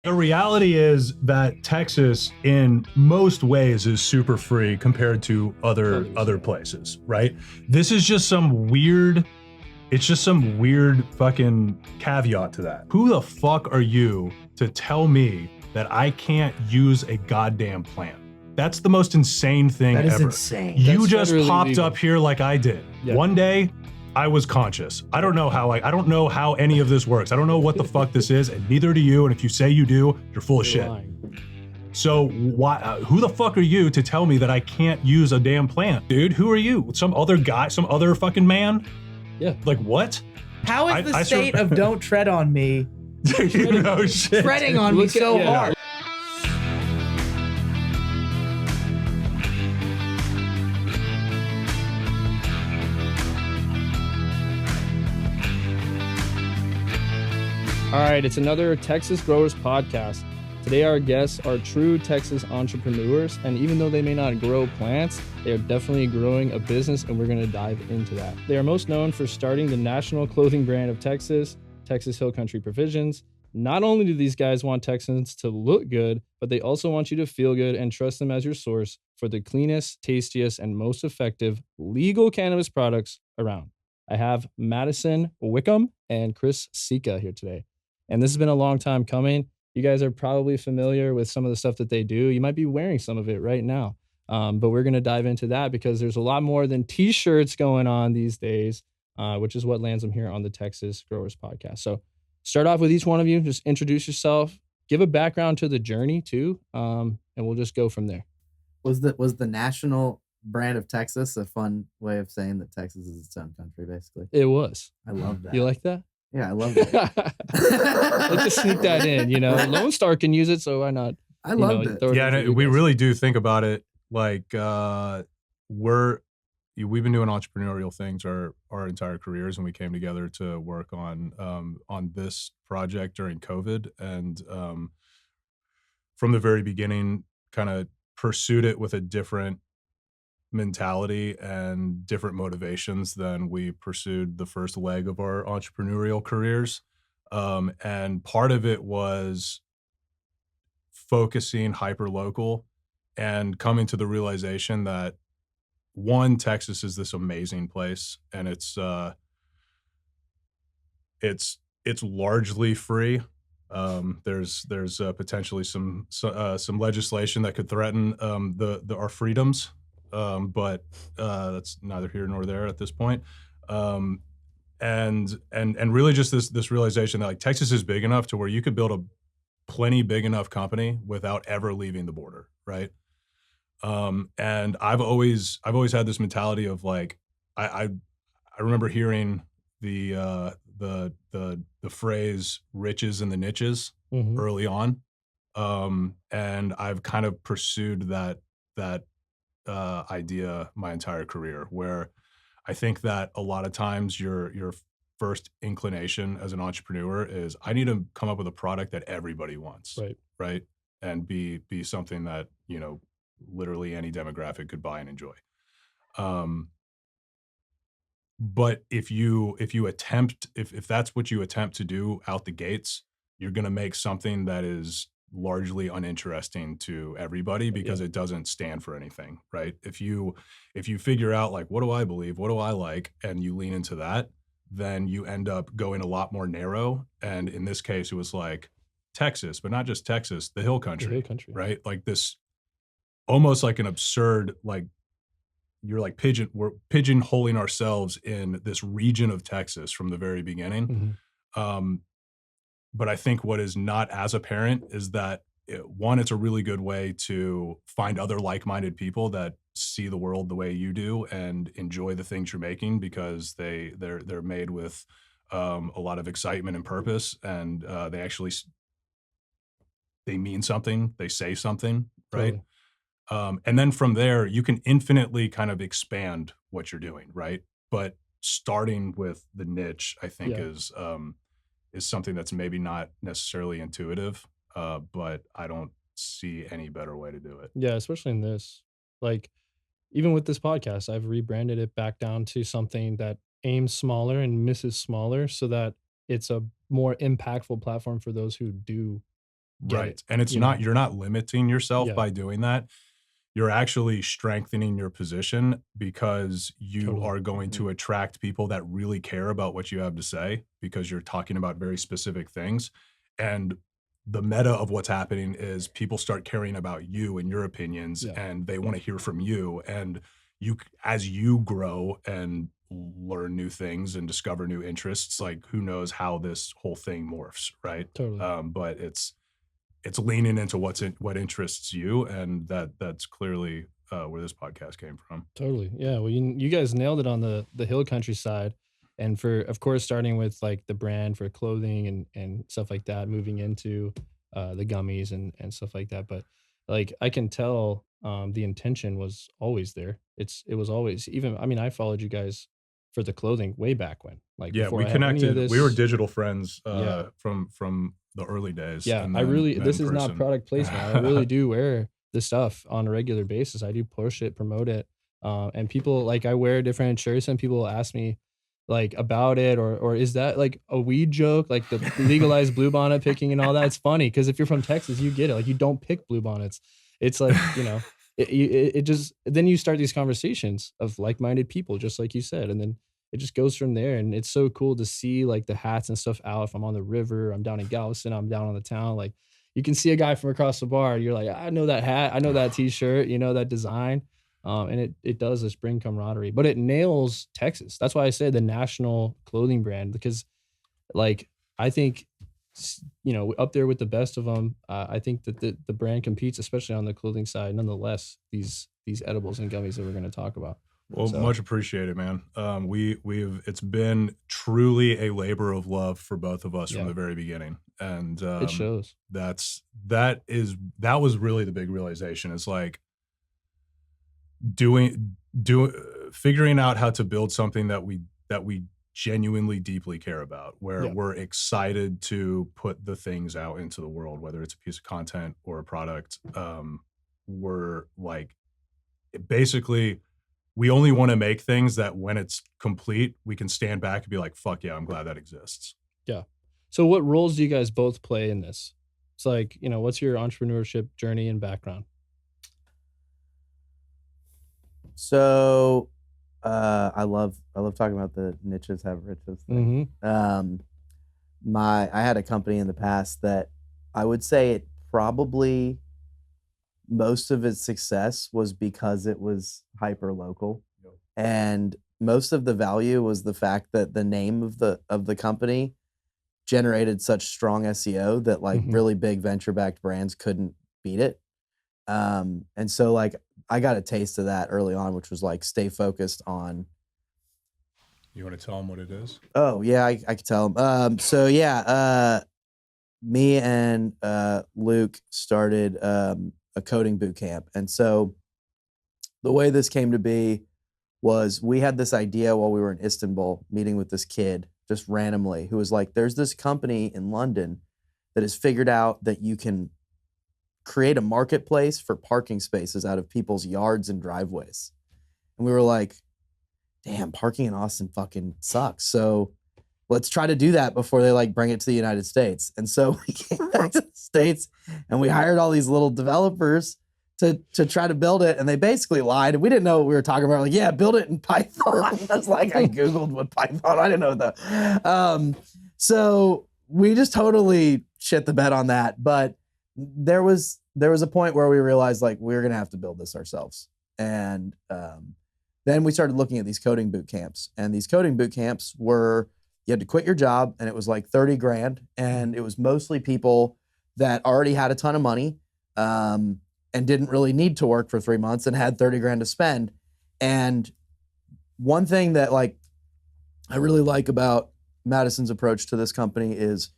The reality is that Texas, in most ways, is super free compared to other places, right? This is just some weird. It's just some weird fucking caveat to that. Who the fuck are you to tell me that I can't use a goddamn plant? That's the most insane thing ever. That is insane. You That's just federally popped legal. up here like I did. Yeah. One day, I was conscious. I don't know how I don't know how any of this works. I don't know what the fuck this is, and neither do you. And if you say you do, you're full of shit. Lying. So why? Who the fuck are you to tell me that I can't use a damn plant, dude? Who are you? Some other guy? Some other fucking man? Yeah. Like what? How is the I state of don't tread on me No shit. treading on me so hard? All right, it's another Texas Growers podcast. Today, our guests are true Texas entrepreneurs, and even though they may not grow plants, they are definitely growing a business, and we're going to dive into that. They are most known for starting the national clothing brand of Texas, Texas Hill Country Provisions. Not only do these guys want Texans to look good, but they also want you to feel good and trust them as your source for the cleanest, tastiest, and most effective legal cannabis products around. I have Madison, Wickham, and Chris Sica here today. And this has been a long time coming. You guys are probably familiar with some of the stuff that they do. You might be wearing some of it right now. But we're going to dive into that because there's a lot more than t-shirts going on these days, which is what lands them here on the Texas Growers podcast. So start off with each one of you. Just introduce yourself, give a background to the journey too, and we'll just go from there. Was the national brand of Texas a fun way of saying that Texas is its own country, basically? It was. I love that. You like that? Yeah, I love that. Let's just sneak that in, Lone Star can use it, so why not? I loved it. throw Yeah, in for and you we guys. really do think about it like we've been doing entrepreneurial things our entire careers, and we came together to work on this project during COVID, and from the very beginning, kind of pursued it with a different mentality and different motivations than we pursued the first leg of our entrepreneurial careers. And part of it was focusing hyper local and coming to the realization that one, Texas is this amazing place, and it's largely free. There's potentially some legislation that could threaten our freedoms, but that's neither here nor there at this point. And really just this realization that like Texas is big enough to where you could build a plenty big enough company without ever leaving the border, right? And I've always had this mentality of like I remember hearing the phrase "riches in the niches" Mhm. early on, and I've kind of pursued that idea my entire career, where I think that a lot of times your first inclination as an entrepreneur is I need to come up with a product that everybody wants, right? And be something that literally any demographic could buy and enjoy. But if that's what you attempt to do out the gates, you're going to make something that is largely uninteresting to everybody because it doesn't stand for anything, right? If you figure out like, what do I believe? What do I like? And you lean into that, then you end up going a lot more narrow. And in this case, it was like Texas, but not just Texas, the Hill Country, The Hill Country. right? Like this, almost like an absurd, like you're like we're pigeonholing ourselves in this region of Texas from the very beginning. Mhm. But I think what is not as apparent is that one, it's a really good way to find other like-minded people that see the world the way you do and enjoy the things you're making because they're made with a lot of excitement and purpose, and they mean something, they say something, right? Totally. And then from there, you can infinitely kind of expand what you're doing, right? But starting with the niche, I think, is something that's maybe not necessarily intuitive, but I don't see any better way to do it. Yeah, especially in this. Like, even with this podcast, I've rebranded it back down to something that aims smaller and misses smaller so that it's a more impactful platform for those who do Right. And it's you not, know? you're not limiting yourself Yeah. by doing that. You're actually strengthening your position because you Totally. are going to attract people that really care about what you have to say because you're talking about very specific things. And the meta of what's happening is people start caring about you and your opinions, Yeah. and they want to hear from you. And you, as you grow and learn new things and discover new interests, like who knows how this whole thing morphs, right? Totally. But it's leaning into what interests you, and that's clearly where this podcast came from. Totally. Yeah. Well, you guys nailed it on the hill country side. And for, of course, starting with like the brand for clothing and stuff like that, moving into the gummies and stuff like that. But like I can tell the intention was always there. It was always, even, I mean, I followed you guys for the clothing way back when, like Yeah, before we I had any of connected. this. We were digital friends Yeah. from the early days. Yeah, and I then really, met this in is not person. product placement. I really do wear this stuff on a regular basis. I do push it, promote it. And people, like, I wear different shirts and people ask me like about it, or is that like a weed joke? Like the legalized bluebonnet picking and all that. It's funny because if you're from Texas, you get it. Like you don't pick bluebonnets. It's like, you know, it just, then you start these conversations of like-minded people, just like you said. And then it just goes from there. And it's so cool to see like the hats and stuff out. If I'm on the river, I'm down in Galveston, I'm down on the town, like you can see a guy from across the bar. You're like, I know that hat, I know that t-shirt, you know, that design. And it does this bring camaraderie, but it nails Texas. That's why I say the national clothing brand, because like, I think, you know, up there with the best of them. I think that the brand competes, especially on the clothing side. Nonetheless, these edibles and gummies that we're going to talk about. Well, So- much appreciated, man. It's been truly a labor of love for both of us from Yeah. the very beginning, and It shows. that was really the big realization. It's like figuring out how to build something that we genuinely deeply care about, where Yeah. we're excited to put the things out into the world, whether it's a piece of content or a product. We're like, basically, we only want to make things that when it's complete, we can stand back and be like, fuck yeah, I'm glad that exists. Yeah. So what roles do you guys both play in this? It's like, you know, what's your entrepreneurship journey and background? So I love talking about the niches have riches thing. I had a company in the past that I would say it probably, most of its success was because it was hyper local. Yep. And most of the value was the fact that the name of the company generated such strong SEO that like really big venture backed brands couldn't beat it. And so like I got a taste of that early on, which was like stay focused on. You want to tell them what it is? Oh yeah, I could tell them. So yeah, me and Luke started a coding boot camp, and so the way this came to be was we had this idea while we were in Istanbul meeting with this kid just randomly who was like, "There's this company in London that has figured out that you can create a marketplace for parking spaces out of people's yards and driveways." And we were like, damn, parking in Austin fucking sucks. So let's try to do that before they like bring it to the United States. And so we came back to the States and we hired all these little developers to try to build it. And they basically lied. And we didn't know what we were talking about. Like, yeah, build it in Python. That's like, I Googled what Python, I didn't know that. So we just totally shit the bed on that. But there was a point where we realized like we were going to have to build this ourselves. And then we started looking at these coding boot camps, and these coding boot camps were, you had to quit your job and it was like 30 grand. And it was mostly people that already had a ton of money and didn't really need to work for 3 months and had 30 grand to spend. And one thing that like I really like about Madison's approach to this company is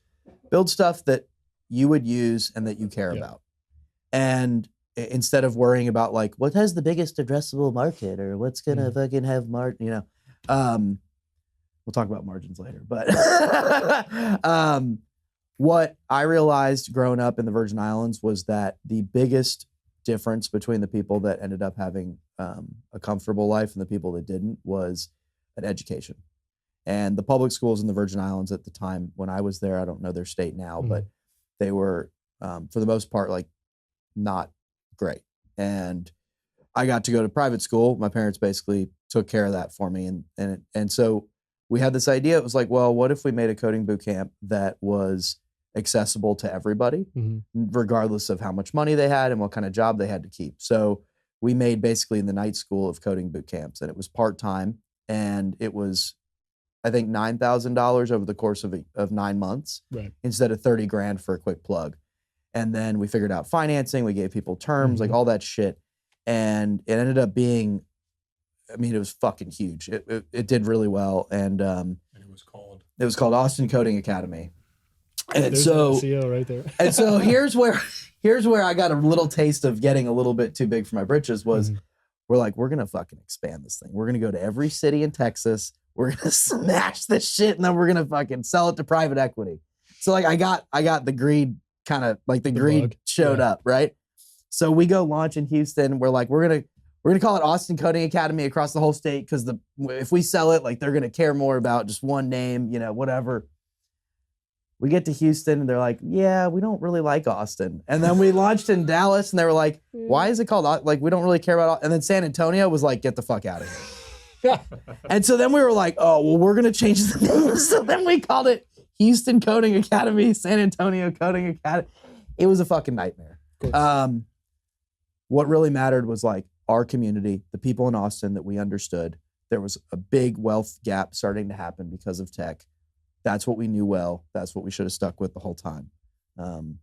build stuff that you would use and that you care about. And instead of worrying about like what has the biggest addressable market or what's gonna fucking have we'll talk about margins later. But what I realized growing up in the Virgin Islands was that the biggest difference between the people that ended up having a comfortable life and the people that didn't was an education. And the public schools in the Virgin Islands at the time when I was there, I don't know their state now, but they were for the most part, like not great. And I got to go to private school. My parents basically took care of that for me. And so we had this idea. It was like, well, what if we made a coding boot camp that was accessible to everybody, regardless of how much money they had and what kind of job they had to keep. So we made basically the night school of coding boot camps, and it was part-time, and it was, I think, $9,000 over the course of 9 months, instead of 30 grand for a quick plug. And then we figured out financing. We gave people terms, like all that shit. And it ended up being, I mean, it was fucking huge. It did really well. And it was called Austin Coding Academy. And There's so, SEO right there. and so here's where I got a little taste of getting a little bit too big for my britches was we're like, we're going to fucking expand this thing. We're going to go to every city in Texas. We're going to smash this shit, and then we're going to fucking sell it to private equity. So like I got the greed kind of like the greed bug. showed up, right? So we go launch in Houston. We're like, we're gonna call it Austin Coding Academy across the whole state, because if we sell it, like they're gonna care more about just one name, you know, whatever. We get to Houston and they're like, yeah, we don't really like Austin. And then we launched in Dallas and they were like, why is it called, like, we don't really care about, and then San Antonio was like, get the fuck out of here. And so then we were like, oh, well, we're gonna change the name. So then we called it Houston Coding Academy, San Antonio Coding Academy. It was a fucking nightmare. What really mattered was like our community, the people in Austin that we understood. There was a big wealth gap starting to happen because of tech. That's what we knew well. That's what we should have stuck with the whole time. But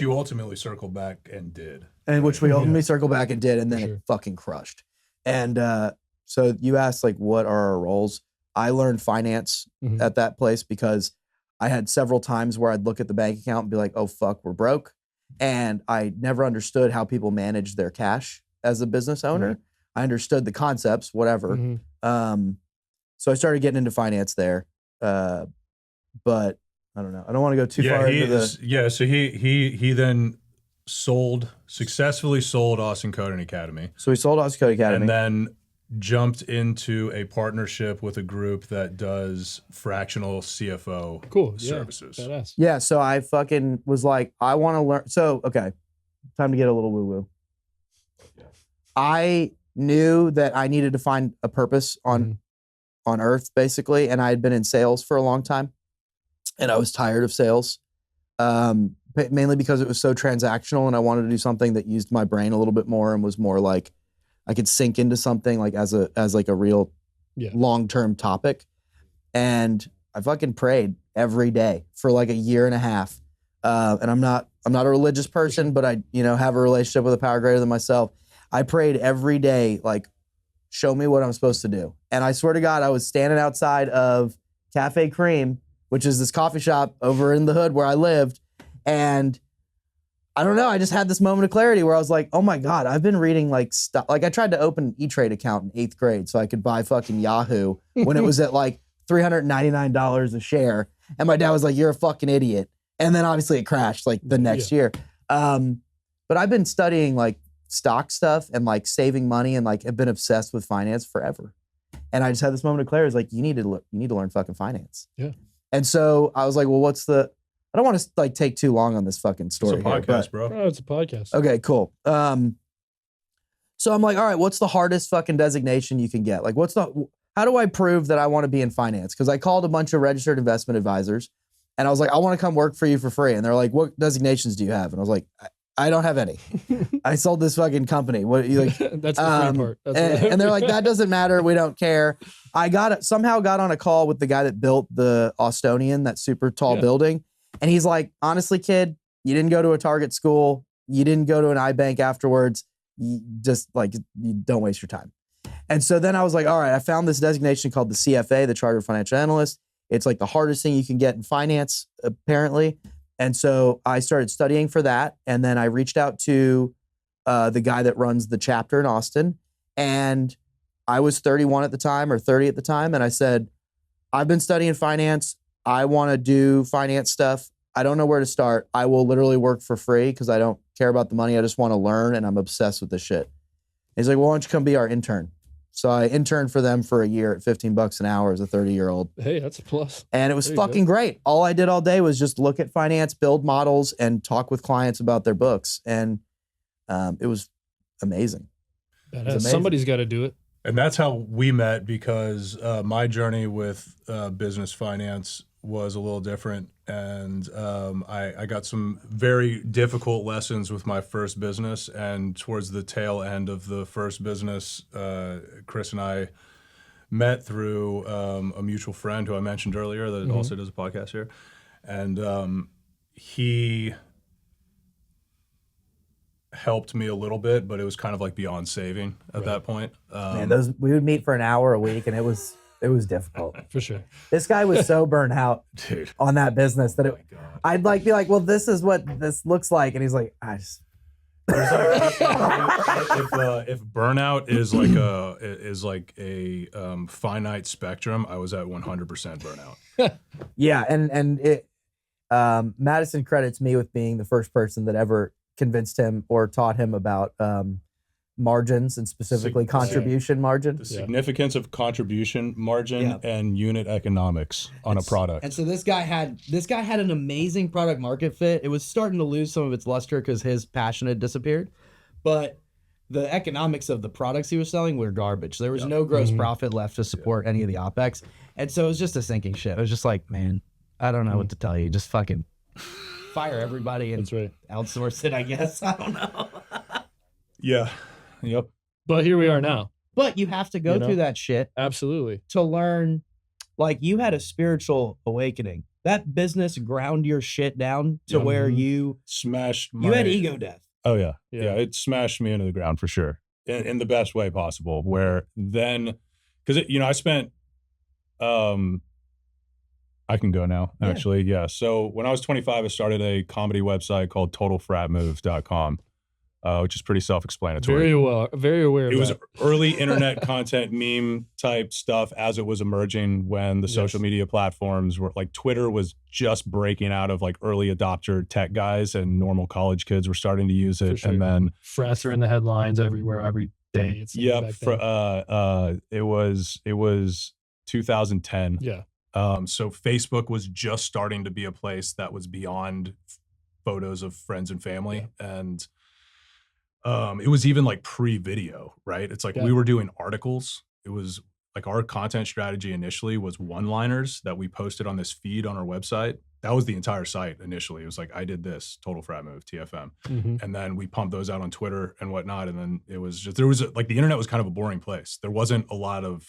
you ultimately circled back and did. And which we ultimately circled back and did, and then it fucking crushed. And so you asked, like, what are our roles? I learned finance at that place because I had several times where I'd look at the bank account and be like, oh, fuck, we're broke. And I never understood how people manage their cash as a business owner. I understood the concepts, whatever. So I started getting into finance there. But I don't know. I don't want to go too far into the... So he then successfully sold Austin Coding Academy. So we sold Austin Coding Academy. And then jumped into a partnership with a group that does fractional CFO services. Badass. Yeah, so I fucking was like, I want to learn. So, okay, time to get a little woo-woo. I knew that I needed to find a purpose on Earth, basically, and I had been in sales for a long time, and I was tired of sales, mainly because it was so transactional, and I wanted to do something that used my brain a little bit more and was more like I could sink into something like as like a real long-term topic. And I fucking prayed every day for like a year and a half. And I'm not a religious person, but I, have a relationship with a power greater than myself. I prayed every day, like, show me what I'm supposed to do. And I swear to God, I was standing outside of Cafe Cream, which is this coffee shop over in the hood where I lived. And I don't know, I just had this moment of clarity where I was like, oh my God, I've been reading like stuff. Like I tried to open an E-Trade account in 8th grade so I could buy fucking Yahoo when it was at like $399 a share. And my dad was like, you're a fucking idiot. And then obviously it crashed like the next year. But I've been studying like stock stuff and like saving money and like have been obsessed with finance forever. And I just had this moment of clarity. It's like, you need to learn fucking finance. Yeah. And so I was like, well, I don't want to like take too long on this fucking story. It's a podcast, bro. Oh, it's a podcast. Okay, cool. So I'm like, all right, what's the hardest fucking designation you can get? Like, how do I prove that I want to be in finance? Because I called a bunch of registered investment advisors and I was like, I want to come work for you for free. And they're like, what designations do you have? And I was like, I don't have any. I sold this fucking company. What you like? That's the free part. And they're like, that doesn't matter. We don't care. I somehow got on a call with the guy that built the Austonian, that super tall building. And he's like, honestly, kid, you didn't go to a Target school. You didn't go to an iBank afterwards. You don't waste your time. And so then I was like, all right, I found this designation called the CFA, the Chartered Financial Analyst. It's like the hardest thing you can get in finance, apparently. And so I started studying for that. And then I reached out to the guy that runs the chapter in Austin. And I was 31 at the time or 30 at the time. And I said, I've been studying finance. I want to do finance stuff. I don't know where to start. I will literally work for free because I don't care about the money. I just want to learn and I'm obsessed with this shit. He's like, well, why don't you come be our intern? So I interned for them for a year at $15 an hour as a 30-year-old. Hey, that's a plus. And it was There you fucking great. All I did all day was just look at finance, build models, and talk with clients about their books. And it was amazing. Badass. Somebody's got to do it. And that's how we met, because my journey with business finance was a little different. And I got some very difficult lessons with my first business. And towards the tail end of the first business, Chris and I met through a mutual friend who I mentioned earlier that also does a podcast here. And he helped me a little bit, but it was kind of like beyond saving at that point. Man, we would meet for an hour a week, and it was difficult. For sure. This guy was so burnt out Dude. on that business that I'd like be like, well, this is what this looks like, and he's like, I just. If burnout is like a finite spectrum, I was at 100% burnout. Yeah, and it Madison credits me with being the first person that ever convinced him or taught him about margins, and specifically contribution margin. The significance of contribution margin and unit economics on a product. And so this guy had an amazing product market fit. It was starting to lose some of its luster because his passion had disappeared, but the economics of the products he was selling were garbage. There was no gross profit left to support any of the OpEx. And so it was just a sinking ship. It was just like, man, I don't know what to tell you. Just fucking fire everybody and outsource it, I guess. I don't know. Yeah. Yep. But here we are now. But you have to go through that shit. Absolutely. To learn, like, you had a spiritual awakening. That business ground your shit down to where you smashed you had ego death. Oh yeah. It smashed me into the ground for sure, in the best way possible. Where then, because I spent, I can go now actually. Yeah. So when I was 25, I started a comedy website called TotalFratMove.com. Which is pretty self-explanatory. Very aware of it. It was that. early internet content, meme type stuff as it was emerging, when the social media platforms were like, Twitter was just breaking out of like early adopter tech guys, and normal college kids were starting to use it. Sure. And then frats are in the headlines everywhere every day. It was 2010. Yeah. So Facebook was just starting to be a place that was beyond photos of friends and family. And it was even like pre-video, right? It's like we were doing articles. It was like our content strategy initially was one-liners that we posted on this feed on our website. That was the entire site initially. It was like, I did this, Total Frat Move, TFM. And then we pumped those out on Twitter and whatnot. And then it was just, like the internet was kind of a boring place. There wasn't a lot of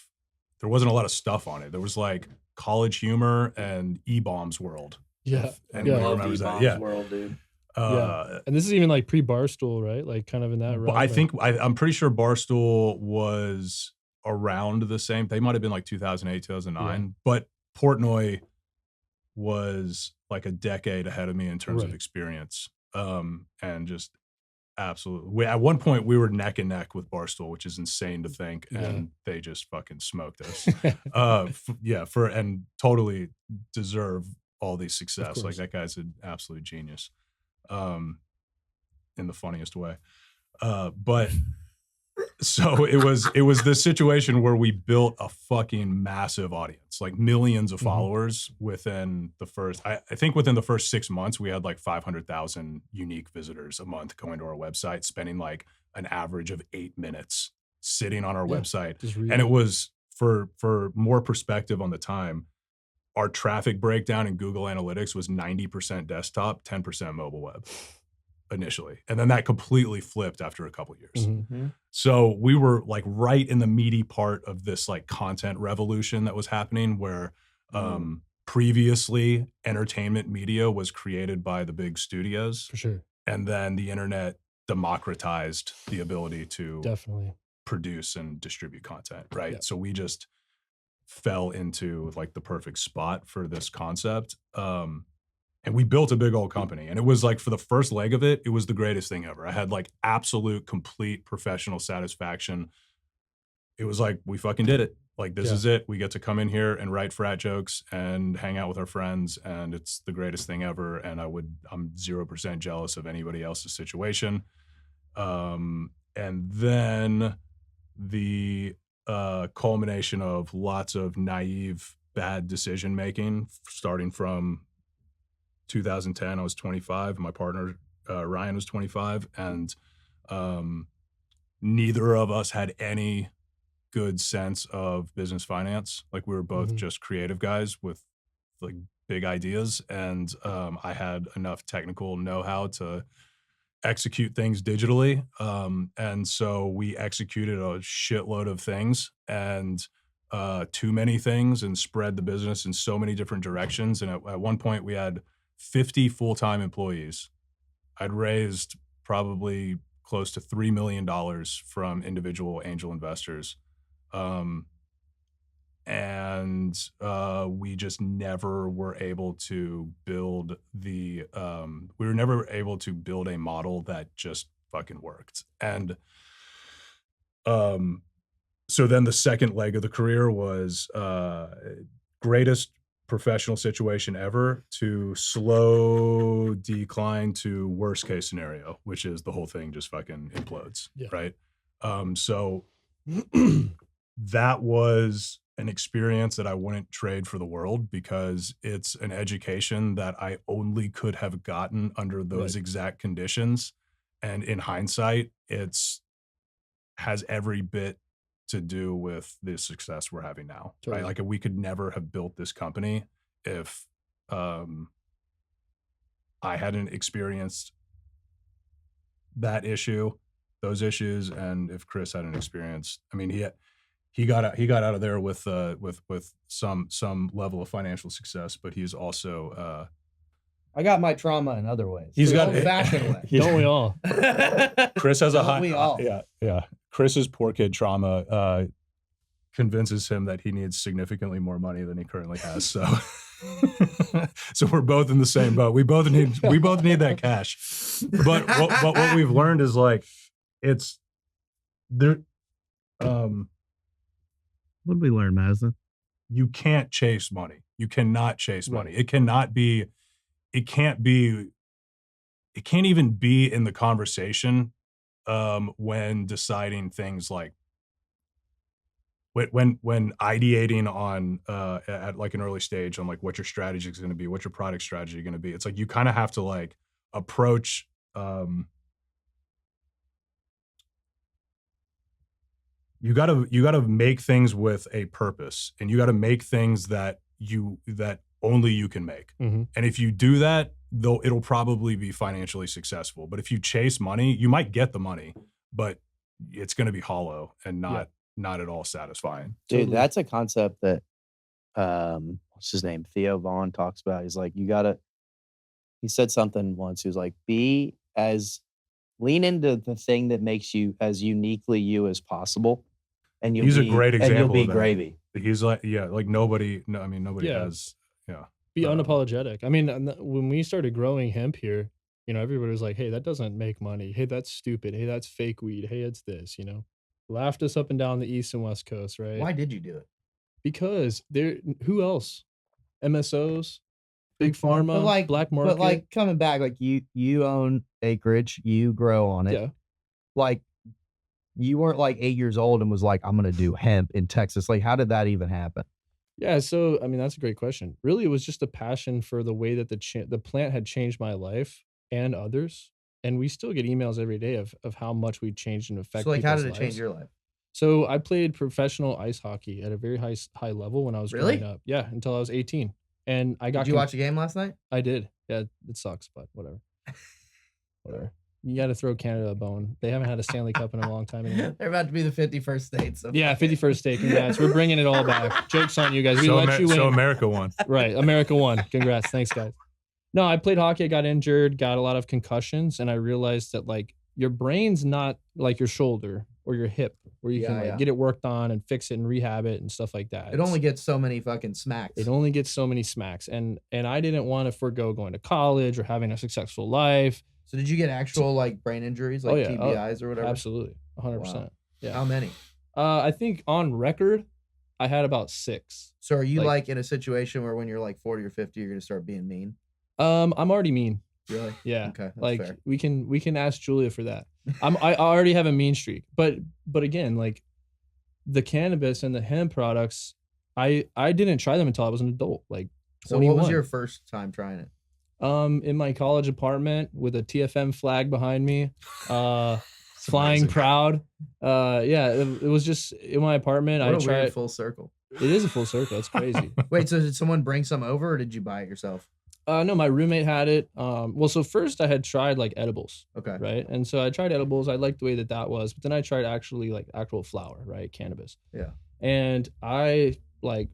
stuff on it. There was like College Humor and E-Bombs World. Yeah. Anyone remembers that? Yeah. World, dude. And this is even like pre-Barstool, right? Like kind of in that realm. I'm pretty sure Barstool was around the same. They might have been like 2008, 2009. But Portnoy was like a decade ahead of me in terms of experience. And just absolutely. At one point, we were neck and neck with Barstool, which is insane to think. And they just fucking smoked us. And totally deserve all the success. Like that guy's an absolute genius. In the funniest way. But so it was this situation where we built a fucking massive audience, like millions of followers within the first, I think within the first 6 months, we had like 500,000 unique visitors a month going to our website, spending like an average of 8 minutes sitting on our website. And it was for more perspective on the time, our traffic breakdown in Google Analytics was 90% desktop, 10% mobile web initially. And then that completely flipped after a couple of years. So we were like right in the meaty part of this like content revolution that was happening, where previously entertainment media was created by the big studios. For sure. And then the internet democratized the ability to produce and distribute content, right? So we just fell into like the perfect spot for this concept. And we built a big old company, and it was like, for the first leg of it, it was the greatest thing ever. I had like absolute, complete professional satisfaction. It was like, we fucking did it. Like, this is it. We get to come in here and write frat jokes and hang out with our friends, and it's the greatest thing ever. And I'm 0% jealous of anybody else's situation. And then the a culmination of lots of naive, bad decision making, starting from 2010. I was 25. My partner Ryan was 25, and neither of us had any good sense of business finance. Like, we were both just creative guys with like big ideas, and I had enough technical know-how to execute things digitally. And so we executed a shitload of things, and too many things, and spread the business in so many different directions. And at one point we had 50 full-time employees. I'd raised probably close to $3 million from individual angel investors. And we just never were able to build we were never able to build a model that just fucking worked. And so then the second leg of the career was greatest professional situation ever to slow decline to worst case scenario, which is the whole thing just fucking implodes. Yeah. Right. So that was an experience that I wouldn't trade for the world, because it's an education that I only could have gotten under those exact conditions. And in hindsight, has every bit to do with the success we're having now. Totally. Right? Like, we could never have built this company if I hadn't experienced those issues, and if Chris hadn't experienced, I mean, he got out of there with some level of financial success, but he's also I got my trauma in other ways. He's got old-fashioned way. Don't we all? Chris has a high. We all. Yeah. Chris's poor kid trauma convinces him that he needs significantly more money than he currently has. So, so we're both in the same boat. We both need that cash. But what we've learned is, like, it's there. What did we learn, Madison? You can't chase money. You cannot chase money. It can't even be in the conversation when deciding things, like when ideating on at like an early stage on like what your strategy is going to be, what your product strategy going to be. It's like you kind of have to like approach you gotta make things with a purpose, and you gotta make things that only you can make. And if you do that, though, it'll probably be financially successful. But if you chase money, you might get the money, but it's gonna be hollow and not at all satisfying. Dude, that's a concept that what's his name? Theo Vaughn talks about. He's like, he said something once. He was like, lean into the thing that makes you as uniquely you as possible. And he's a great example. And you'll be of gravy. He's like, nobody has. Be unapologetic. I mean, when we started growing hemp here, everybody was like, hey, that doesn't make money. Hey, that's stupid. Hey, that's fake weed. Hey, it's this, laughed us up and down the East and West Coast, right? Why did you do it? Because who else? MSOs, big pharma, black market. But like, coming back, like you own acreage, you grow on it. Yeah. Like, you weren't like 8 years old and was like, I'm going to do hemp in Texas. Like, how did that even happen? Yeah. So, I mean, that's a great question. Really, it was just a passion for the way that the plant had changed my life and others. And we still get emails every day of how much we changed and affected. So, like, how did it lives. change your life? So I played professional ice hockey at a very high level when I was growing up. Yeah. Until I was 18. And I got. Did you watch a game last night? I did. Yeah. It sucks, but whatever. Whatever. You got to throw Canada a bone. They haven't had a Stanley Cup in a long time anymore. They're about to be the 51st state. So yeah, 51st state. Congrats. We're bringing it all back. Joke's on you guys. We let you win. So America won. Right. America won. Congrats. Thanks, guys. No, I played hockey. I got injured, got a lot of concussions. And I realized that, like, your brain's not like your shoulder or your hip where you can get it worked on and fix it and rehab it and stuff like that. It only gets so many fucking smacks. It only gets so many smacks. And I didn't want to forego going to college or having a successful life. So did you get actual like brain injuries, like TBIs or whatever? Absolutely. 100%. Wow. Yeah. How many? I think on record, I had about 6. So are you like in a situation where when you're like 40 or 50, you're going to start being mean? I'm already mean. Really? Yeah. Okay. Like fair. we can ask Julia for that. I already have a mean streak, but again, like the cannabis and the hemp products, I didn't try them until I was an adult, like So 21. what was your first time trying it? In my college apartment with a TFM flag behind me, flying amazing. proud. Yeah, it was just in my apartment. What I a tried. weird full circle. It is a full circle. It's crazy. Wait, so did someone bring some over or did you buy it yourself? No, my roommate had it. Well, so first I had tried like edibles, Okay. right? And so I tried edibles. I liked the way that was, but then I tried actually like actual flower, right? Cannabis. Yeah. And I like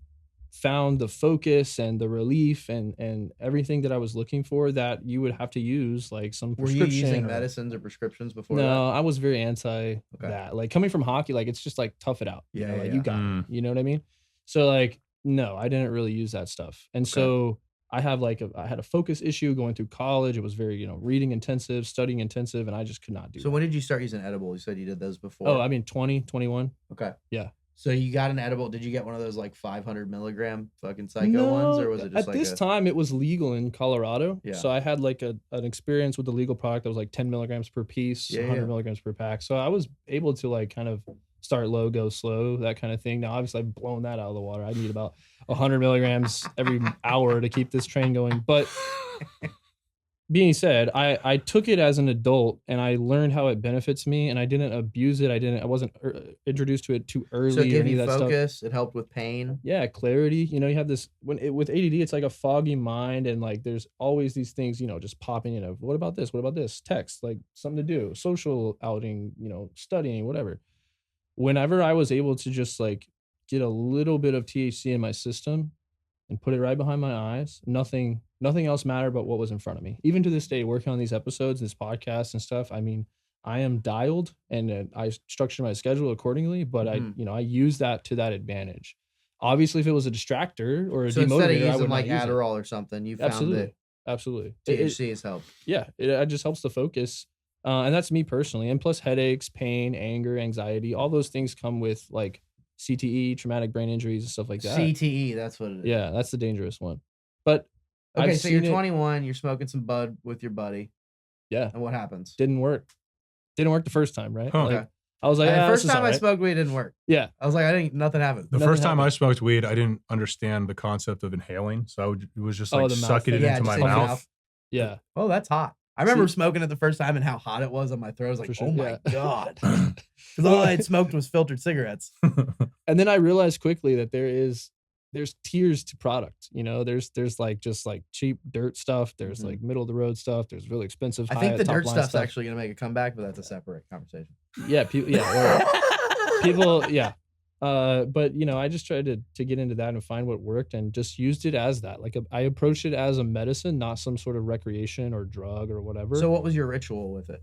found the focus and the relief and everything that I was looking for that you would have to use like some Were you prescription. using or- medicines or prescriptions before No, I was very anti Okay. that. Like coming from hockey, like it's just like tough it out. You Yeah, know, yeah, like yeah. you got it. You know what I mean? So like no, I didn't really use that stuff. And so I had a focus issue going through college. It was very, reading intensive, studying intensive, and I just could not do So that. when did you start using edible? You said you did those before. Oh, I mean 20, 21. Okay. Yeah. So you got an edible. Did you get one of those like 500 milligram fucking psycho ones, or was it just at this time it was legal in Colorado. Yeah. So I had like an experience with the legal product that was like 10 milligrams per piece, Yeah, 100 yeah. milligrams per pack. So I was able to like kind of start low, go slow, that kind of thing. Now obviously I've blown that out of the water. I need about 100 milligrams every hour to keep this train going. But being said, I took it as an adult and I learned how it benefits me, and I didn't abuse it. I wasn't introduced to it too early. So it or gave any you of that stuff. focus. It helped with pain. Yeah, clarity. You have this with ADD, it's like a foggy mind, and like there's always these things, just popping in of what about this? What about this? Text, like something to do, social outing, studying, whatever. Whenever I was able to just like get a little bit of THC in my system and put it right behind my eyes, nothing else mattered but what was in front of me. Even to this day, working on these episodes, this podcast and stuff, I mean, I am dialed and I structure my schedule accordingly, but I use that to that advantage. Obviously, if it was a distractor or a So instead of demotivator, I using would like not use it. Adderall or something, you found that Absolutely. THC has helped. Yeah, it just helps the focus. And that's me personally. And plus headaches, pain, anger, anxiety, all those things come with like CTE, traumatic brain injuries and stuff like that. CTE, that's what it is. Yeah, that's the dangerous one. But Okay, I've so you're seen it- 21, you're smoking some bud with your buddy, Yeah, and what happens? didn't work the first time, right? Huh. Like, Okay. I was like, The yeah, first this is time I alright. smoked weed, it didn't work. Yeah, I was like, nothing happened. The Nothing first time I happened. smoked weed, I didn't understand the concept of inhaling, so it was just Oh, like the mouth sucking it thing. Yeah, into just my in your mouth. mouth. yeah. Oh, that's hot. I remember See- smoking it the first time and how hot it was on my throat. I was like, For sure, oh my yeah. God. Because all I had smoked was filtered cigarettes. And then I realized quickly that there's tiers to product. There's like just like cheap dirt stuff. There's like middle of the road stuff. There's really expensive. I think the top dirt line stuff's stuff. actually going to make a comeback, but that's a separate conversation. Yeah, people. Yeah, well, people. Yeah. But I just tried to get into that and find what worked and just used it as that. Like I approached it as a medicine, not some sort of recreation or drug or whatever. So what was your ritual with it?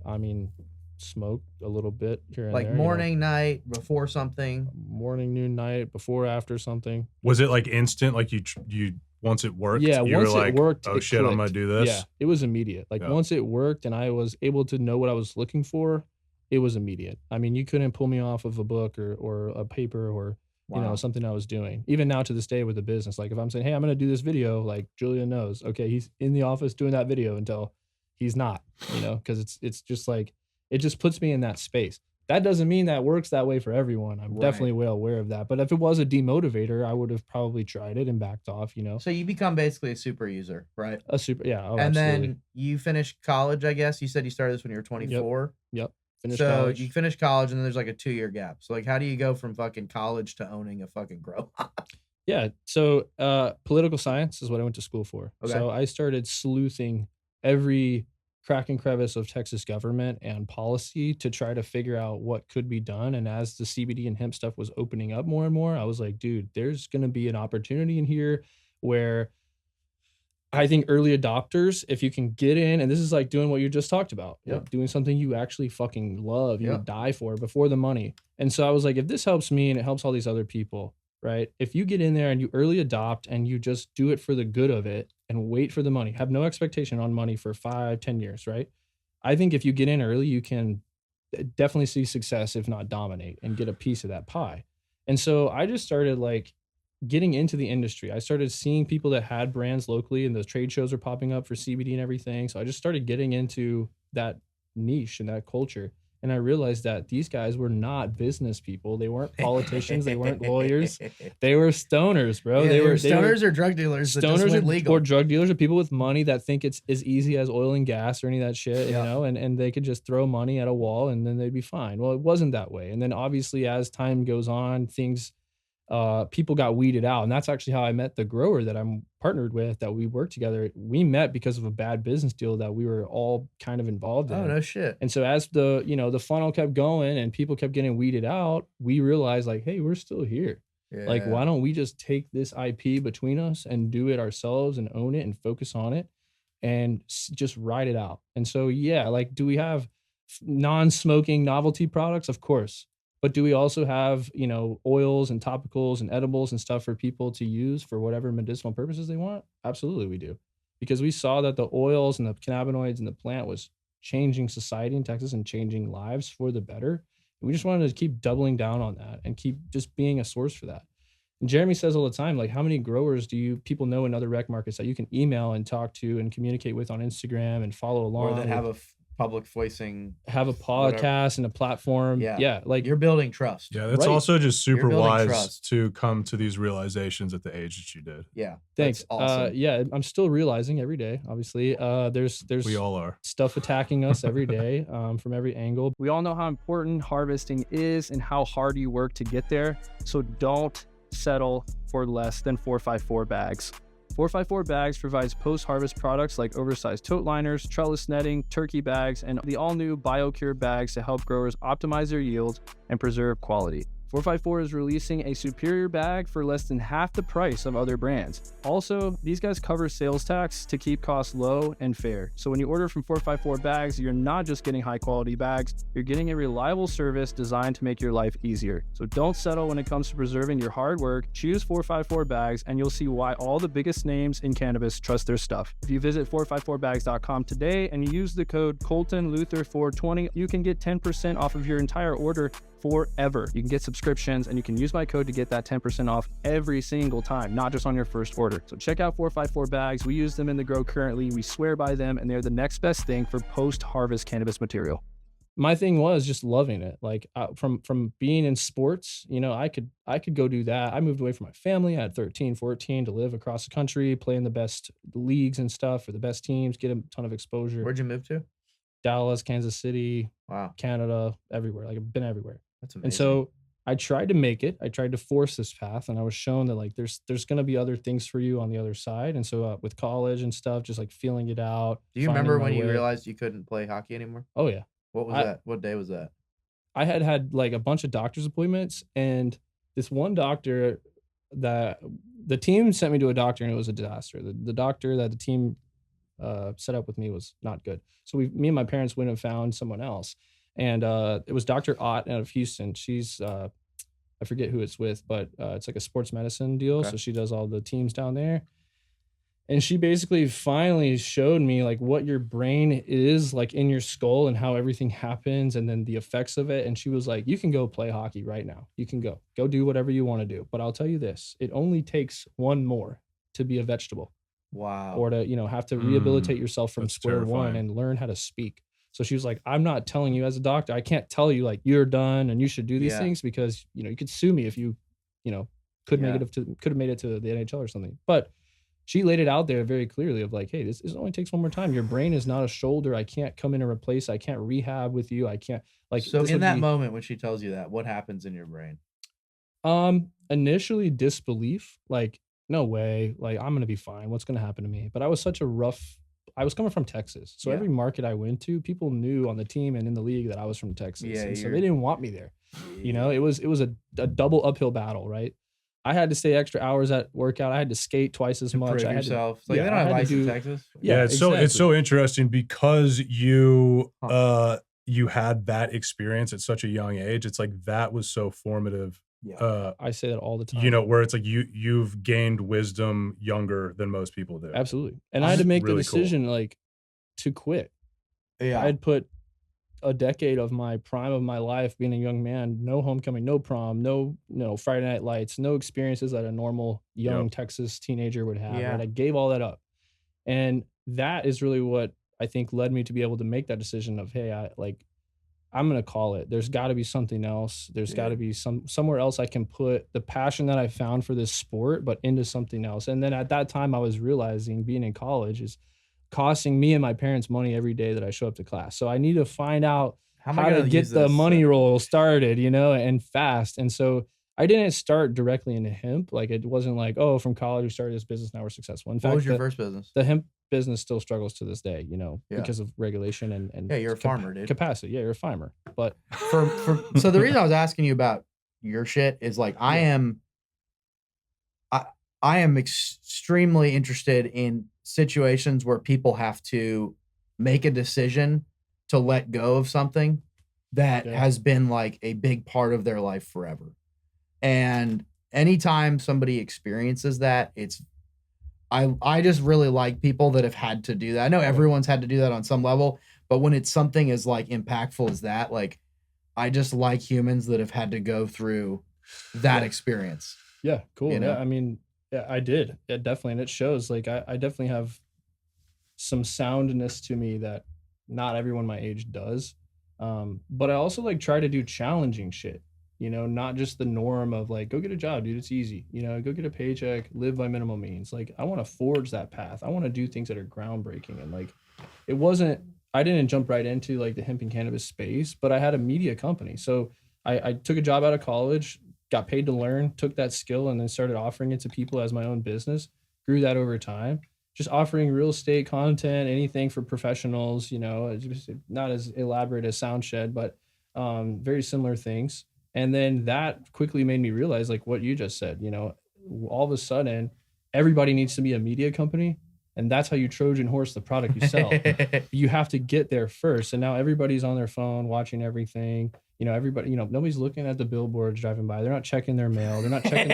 I mean, smoke a little bit here and Like there. morning, night, before something? morning, noon, night, before, after something. Was it like instant? Like you once it worked, Yeah, you once were like, it worked, oh it shit, I'm gonna clicked. do this. Yeah, it was immediate. Like Yeah. once it worked and I was able to know what I was looking for, it was immediate. I mean, you couldn't pull me off of a book or a paper or Wow. something I was doing. Even now to this day with the business, like if I'm saying, hey, I'm gonna do this video, like Julian knows, okay, he's in the office doing that video until he's not, because it's just like it just puts me in that space. That doesn't mean that works that way for everyone. I'm Right. definitely well aware of that. But if it was a demotivator, I would have probably tried it and backed off. So you become basically a super user, right? A super, yeah. Oh, and absolutely. then you finish college, I guess. You said you started this when you were 24. Yep. Finish So college. you finish college and then there's like a 2-year gap. So like, how do you go from fucking college to owning a fucking grow? Yeah. So political science is what I went to school for. Okay. So I started sleuthing every crack and crevice of Texas government and policy to try to figure out what could be done. And as the CBD and hemp stuff was opening up more and more, I was like, dude, there's going to be an opportunity in here where I think early adopters, if you can get in, and this is like doing what you just talked about, Yep. like doing something you actually fucking love, you Yep. would die for before the money. And so I was like, if this helps me and it helps all these other people, right? If you get in there and you early adopt and you just do it for the good of it and wait for the money, have no expectation on money for 5-10 years, right? I think if you get in early, you can definitely see success, if not dominate, and get a piece of that pie. And so I just started like getting into the industry. I started seeing people that had brands locally and those trade shows are popping up for CBD and everything. So I just started getting into that niche and that culture. And I realized that these guys were not business people. They weren't politicians. They weren't lawyers. They were stoners, bro. Yeah, they were stoners or drug dealers that just went legal. Or drug dealers or people with money that think it's as easy as oil and gas or any of that shit, you know, and they could just throw money at a wall and then they'd be fine. Well, it wasn't that way. And then obviously as time goes on, people got weeded out. And that's actually how I met the grower that I'm partnered with, that we work together. We met because of a bad business deal that we were all kind of involved in. Oh, no shit. And so as the funnel kept going and people kept getting weeded out, we realized like, hey, we're still here. Yeah. Like, why don't we just take this IP between us and do it ourselves and own it and focus on it and just ride it out? And so, yeah, like, do we have non-smoking novelty products? Of course. But do we also have, oils and topicals and edibles and stuff for people to use for whatever medicinal purposes they want? Absolutely, we do. Because we saw that the oils and the cannabinoids and the plant was changing society in Texas and changing lives for the better. And we just wanted to keep doubling down on that and keep just being a source for that. And Jeremy says all the time, like, how many growers do people know in other rec markets that you can email and talk to and communicate with on Instagram and follow along? Or that have a public voicing, have a podcast and a platform. Yeah, like you're building trust. Yeah, that's also just super wise to come to these realizations at the age that you did. Yeah, thanks. Awesome. Yeah, I'm still realizing every day. Obviously, there's we all are stuff attacking us every day from every angle. We all know how important harvesting is and how hard you work to get there. So don't settle for less than 454 bags. 454 Bags provides post-harvest products like oversized tote liners, trellis netting, turkey bags, and the all-new BioCure bags to help growers optimize their yields and preserve quality. 454 is releasing a superior bag for less than half the price of other brands. Also, these guys cover sales tax to keep costs low and fair. So when you order from 454 Bags, you're not just getting high-quality bags, you're getting a reliable service designed to make your life easier. So don't settle when it comes to preserving your hard work. Choose 454 Bags, and you'll see why all the biggest names in cannabis trust their stuff. If you visit 454bags.com today and you use the code ColtonLuther420, you can get 10% off of your entire order forever. You can get subscriptions and you can use my code to get that 10% off every single time, not just on your first order. So check out 454 Bags. We use them in the grow currently. We swear by them, and they're the next best thing for post-harvest cannabis material. My thing was just loving it. Like from being in sports, I could go do that. I moved away from my family at 13, 14 to live across the country, play in the best leagues and stuff for the best teams, get a ton of exposure. Where'd you move to? Dallas, Kansas City, wow, Canada, everywhere. Like, I've been everywhere. That's amazing. And so I tried to make it. I tried to force this path, and I was shown that like there's going to be other things for you on the other side. And so with college and stuff, just like feeling it out. Do you remember when you realized you couldn't play hockey anymore? Oh yeah. What was that? What day was that? I had like a bunch of doctor's appointments, and this one doctor that the team sent me to a doctor, and it was a disaster. The doctor that the team set up with me was not good. So me and my parents went and found someone else. And it was Dr. Ott out of Houston. She's, I forget who it's with, but it's like a sports medicine deal. Okay. So she does all the teams down there. And she basically finally showed me like what your brain is like in your skull and how everything happens and then the effects of it. And she was like, you can go play hockey right now. You can go do whatever you want to do. But I'll tell you this, it only takes one more to be a vegetable. Wow. Or to, have to rehabilitate yourself from square one and learn how to speak. So she was like, I'm not telling you as a doctor, I can't tell you like you're done and you should do these things because, you could sue me if you, could have made it to the NHL or something. But she laid it out there very clearly of like, hey, this only takes one more time. Your brain is not a shoulder. I can't come in and replace. I can't rehab with you. I can't like. So in that moment when she tells you that, what happens in your brain? Initially disbelief, like, no way, like I'm going to be fine. What's going to happen to me? But I was I was coming from Texas. So every market I went to, people knew on the team and in the league that I was from Texas. And so they didn't want me there. It was a double uphill battle, right? I had to stay extra hours at workout. I had to skate twice as much. I had yourself. They don't have ice in Texas. Yeah, it's so interesting because you had that experience at such a young age. It's like that was so formative. Yeah, I say that all the time. Where it's like you've gained wisdom younger than most people do. Absolutely. And I had to make the decision like to quit. Yeah. I had put a decade of my prime of my life being a young man, no homecoming, no prom, no Friday night lights, no experiences that a normal young Texas teenager would have. Yeah. Right? I gave all that up. And that is really what I think led me to be able to make that decision of, hey, I'm going to call it. There's got to be something else. There's got to be somewhere else I can put the passion that I found for this sport, but into something else. And then at that time I was realizing being in college is costing me and my parents money every day that I show up to class. So I need to find out how to get the money roll started, you know, and fast. And so I didn't start directly into hemp. Like it wasn't like, oh, from college we started this business, now we're successful. In fact, what was your first business? The hemp business still struggles to this day, you know, because of regulation and you're a farmer, dude. Capacity. Yeah, you're a farmer. But so the reason I was asking you about your shit is like I am extremely interested in situations where people have to make a decision to let go of something that has been like a big part of their life forever. And anytime somebody experiences that, I just really like people that have had to do that. I know everyone's had to do that on some level, but when it's something as like impactful as that, like I just like humans that have had to go through that experience. Yeah, cool. You know? Yeah, I mean, yeah, I did. Yeah, definitely. And it shows. Like I definitely have some soundness to me that not everyone my age does. But I also like try to do challenging shit. You know, not just the norm of like, go get a job, dude. It's easy. You know, go get a paycheck, live by minimum means. Like, I want to forge that path. I want to do things that are groundbreaking. And like, I didn't jump right into like the hemp and cannabis space, but I had a media company. So I took a job out of college, got paid to learn, took that skill, and then started offering it to people as my own business. Grew that over time. Just offering real estate content, anything for professionals, you know, just not as elaborate as Soundshed, but very similar things. And then that quickly made me realize like what you just said, you know, all of a sudden everybody needs to be a media company. And that's how you Trojan horse the product you sell. You have to get there first. And now everybody's on their phone watching everything. You know, everybody, you know, nobody's looking at the billboards driving by. They're not checking their mail. They're not checking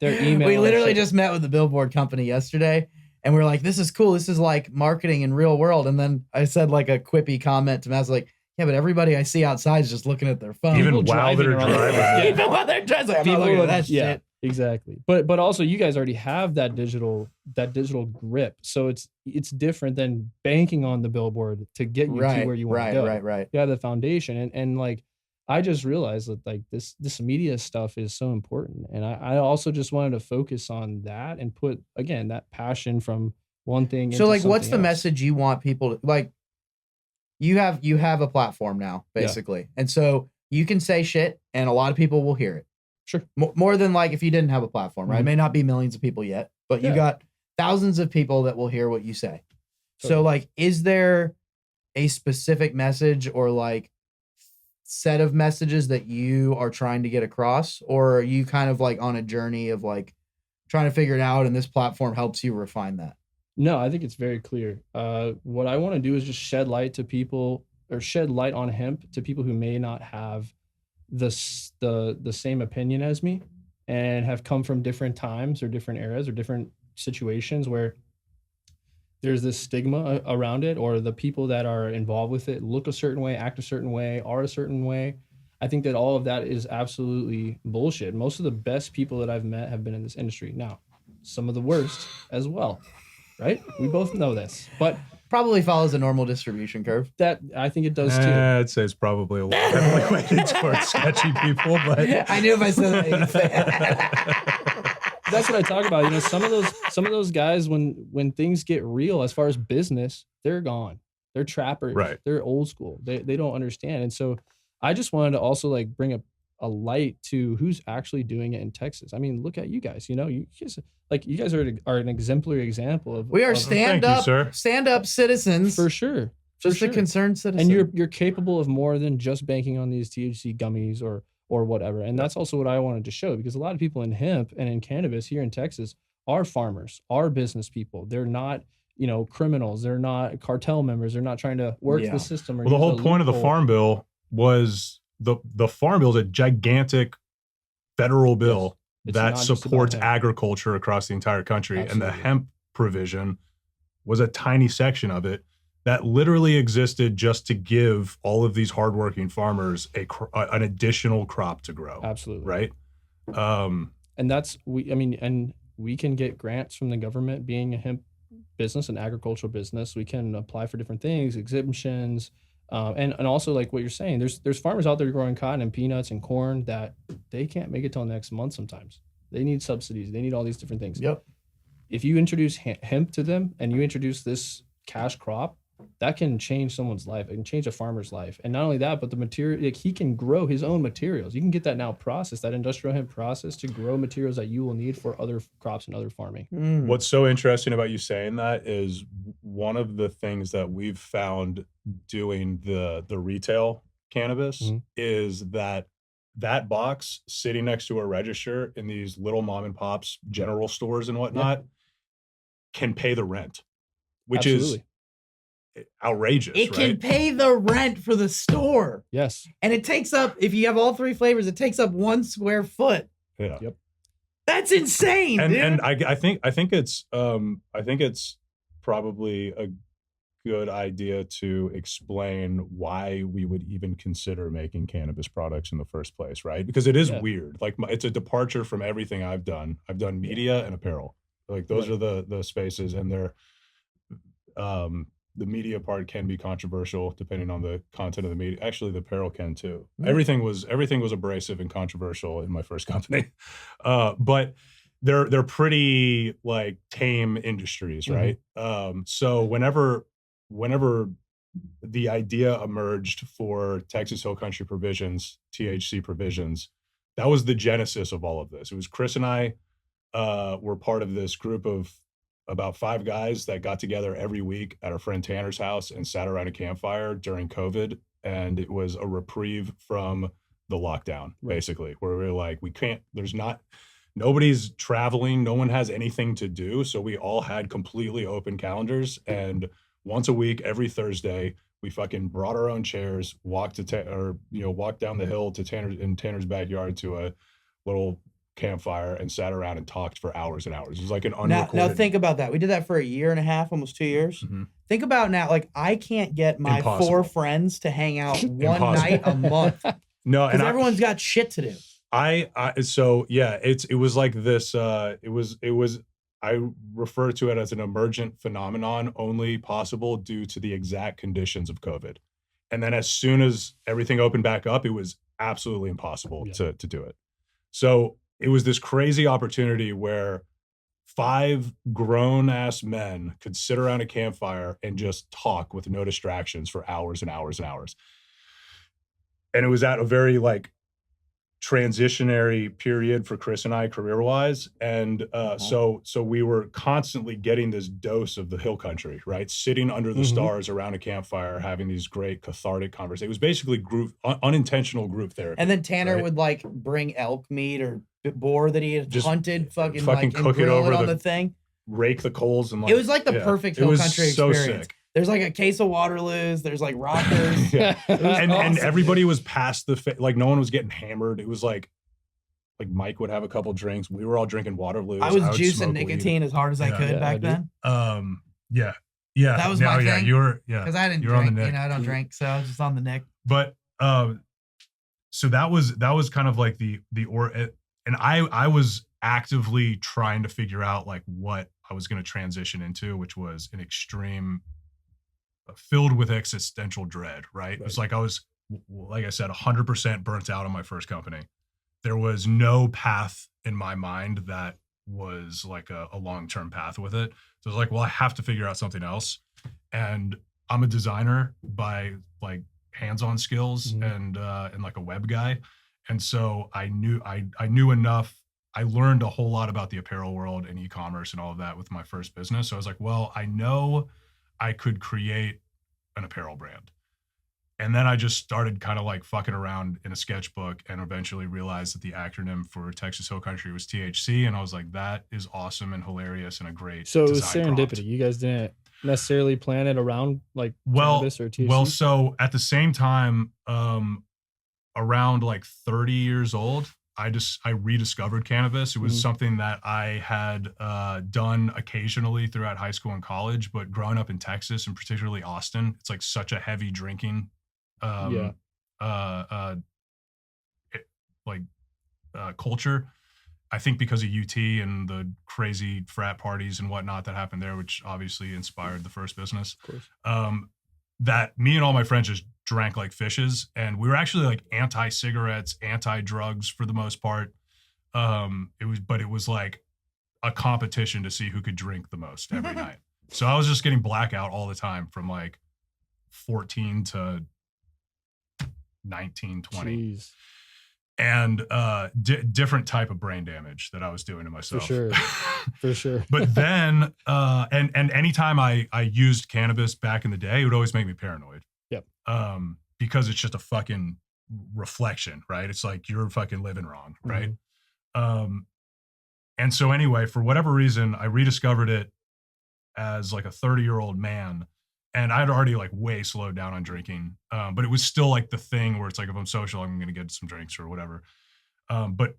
their email. We literally just met with the billboard company yesterday. And we're like, this is cool. This is like marketing in real world. And then I said like a quippy comment to Matt. I was like, yeah, but everybody I see outside is just looking at their phone. Even while they're driving. Even while they're driving. I'm not looking at that shit. Exactly. But also you guys already have that digital grip. So it's different than banking on the billboard to get you to where you want to go. Right. You have the foundation. And like, I just realized that like this media stuff is so important. And I also just wanted to focus on that and put, again, that passion from one thing. So like, what's the message you want people to like? You have a platform now, basically. Yeah. And so you can say shit and a lot of people will hear it. Sure. More than like if you didn't have a platform, right? Mm-hmm. It may not be millions of people yet, but you got thousands of people that will hear what you say. Totally. So like, is there a specific message or like set of messages that you are trying to get across? Or are you kind of like on a journey of like trying to figure it out and this platform helps you refine that? No, I think it's very clear. What I want to do is just shed light to people or shed light on hemp to people who may not have the same opinion as me and have come from different times or different eras or different situations where there's this stigma around it, or the people that are involved with it look a certain way, act a certain way, are a certain way. I think that all of that is absolutely bullshit. Most of the best people that I've met have been in this industry. Now, some of the worst as well. Right? We both know this, but probably follows a normal distribution curve. That I think it does too. I'd say it's probably a little heavily weighted towards sketchy people, but I knew if I said that you'd say that. That's what I talk about. You know, some of those guys, when things get real as far as business, they're gone. They're trappers. Right. They're old school. They don't understand. And so I just wanted to also like bring a light to who's actually doing it in Texas. I mean, look at you guys. You know, you guys are an exemplary example of. We are stand up citizens for sure. Just a concerned citizen. And you're capable of more than just banking on these THC gummies or whatever. And that's also what I wanted to show, because a lot of people in hemp and in cannabis here in Texas are farmers, are business people. They're not, you know, criminals. They're not cartel members. They're not trying to work the system. Well, the whole point of the Farm Bill was the Farm Bill is a gigantic federal bill that supports agriculture across the entire country. Absolutely. And the hemp provision was a tiny section of it that literally existed just to give all of these hardworking farmers an additional crop to grow. Absolutely. Right. And that's, and we can get grants from the government being a hemp business, an agricultural business. We can apply for different things, exemptions, And also like what you're saying, there's farmers out there growing cotton and peanuts and corn that they can't make it till next month sometimes. They need subsidies. They need all these different things. Yep. If you introduce hemp to them and you introduce this cash crop, that can change someone's life. It can change a farmer's life. And not only that, but the material, like he can grow his own materials. You can get that now processed, that industrial hemp process to grow materials that you will need for other crops and other farming. What's so interesting about you saying that is one of the things that we've found doing the retail cannabis is that box sitting next to a register in these little mom and pops general stores and whatnot can pay the rent, which is outrageous. It can pay the rent for the store. Yes. And it takes up, if you have all three flavors, it takes up 1 square foot. Yeah. Yep. That's insane, dude. And I think it's probably a good idea to explain why we would even consider making cannabis products in the first place, right? Because it is weird. Like it's a departure from everything I've done. I've done media and apparel. Like those are the spaces, and they're the media part can be controversial depending on the content of the media. Actually, the apparel can too. Everything was abrasive and controversial in my first company, but they're pretty like tame industries, right? So whenever the idea emerged for Texas Hill Country provisions, THC provisions, that was the genesis of all of this. It was Chris and I were part of this group of about 5 guys that got together every week at our friend Tanner's house and sat around a campfire during COVID. And it was a reprieve from the lockdown, basically, where we were like, nobody's traveling. No one has anything to do. So we all had completely open calendars. And once a week, every Thursday, we fucking brought our own chairs, walked down the hill to Tanner's backyard to a little campfire and sat around and talked for hours and hours. It was like an unrecorded. Now think about that. We did that for 1.5 years, almost 2 years. Think about now, like I can't get my 4 friends to hang out one night a month. No, and everyone's got shit to do. It was like this. I refer to it as an emergent phenomenon, only possible due to the exact conditions of COVID. And then as soon as everything opened back up, it was absolutely impossible to do it. So it was this crazy opportunity where 5 grown-ass men could sit around a campfire and just talk with no distractions for hours and hours and hours. And it was at a very like transitionary period for Chris and I career-wise. And so we were constantly getting this dose of the hill country, right? Sitting under the stars around a campfire, having these great cathartic conversations. It was basically unintentional group therapy. And then Tanner would like bring elk meat or boar that he had just hunted, fucking like, cook and it over on the thing. Rake the coals and like, it was like the perfect hill country so experience. Sick. There's like a case of Waterloos. There's like rockers. And everybody was past like no one was getting hammered. It was like Mike would have a couple drinks. We were all drinking Waterloos. I was juicing nicotine as hard as I could back then. Yeah. That was my thing. You were because I didn't drink. I don't drink, so I was just on the nick. But so that was kind of like and I was actively trying to figure out like what I was going to transition into, which was an extreme filled with existential dread, right? It was like I was, like I said, 100% burnt out on my first company. There was no path in my mind that was like a long-term path with it. So I was like, well, I have to figure out something else. And I'm a designer by like hands-on skills and like a web guy. And so I knew enough. I learned a whole lot about the apparel world and e-commerce and all of that with my first business. So I was like, well, I know I could create an apparel brand. And then I just started kind of like fucking around in a sketchbook and eventually realized that the acronym for Texas Hill Country was THC. And I was like, that is awesome and hilarious and a great So it was design serendipity. prompt. You guys didn't necessarily plan it around like cannabis or THC? Well, so at the same time, around like 30 years old, I rediscovered cannabis. It was something that I had done occasionally throughout high school and college, but growing up in Texas and particularly Austin, it's like such a heavy drinking culture. I think because of UT and the crazy frat parties and whatnot that happened there, which obviously inspired the first business. Of course. that me and all my friends just drank like fishes, and we were actually like anti-cigarettes, anti-drugs for the most part. It was like a competition to see who could drink the most every night. So I was just getting blackout all the time from like 14 to 19, 20. Jeez. And different type of brain damage that I was doing to myself. For sure. But then, and anytime I used cannabis back in the day, it would always make me paranoid. Yep. Because it's just a fucking reflection, right? It's like you're fucking living wrong, right? And so anyway, for whatever reason, I rediscovered it as like a 30-year-old man. And I'd already like way slowed down on drinking. But it was still like the thing where it's like, if I'm social, I'm going to get some drinks or whatever. But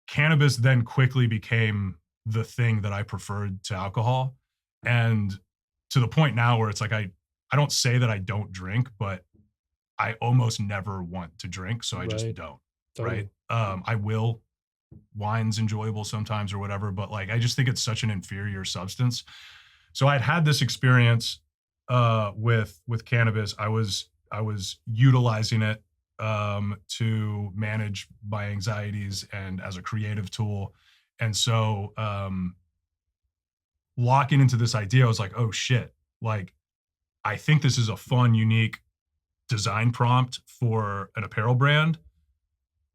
cannabis then quickly became the thing that I preferred to alcohol. And to the point now where it's like, I don't say that I don't drink, but I almost never want to drink. So I just don't, Totally. right? I will. Wine's enjoyable sometimes or whatever, but like, I just think it's such an inferior substance. So I'd had this experience with cannabis. I was utilizing it to manage my anxieties and as a creative tool. And so locking into this idea, I was like, oh shit, like I think this is a fun, unique design prompt for an apparel brand.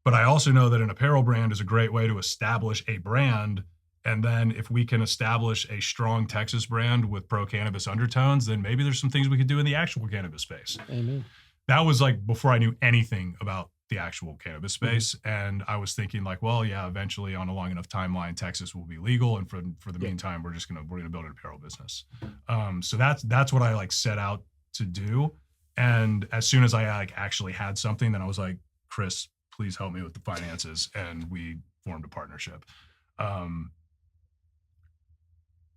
But I also know that an apparel brand is a great way to establish a brand. And then if we can establish a strong Texas brand with pro cannabis undertones, then maybe there's some things we could do in the actual cannabis space. Amen. That was like before I knew anything about the actual cannabis space. And I was thinking like, well, yeah, eventually on a long enough timeline, Texas will be legal. And for the meantime, we're gonna build an apparel business. So that's what I like set out to do. And as soon as I like actually had something, then I was like, Chris, please help me with the finances. And we formed a partnership.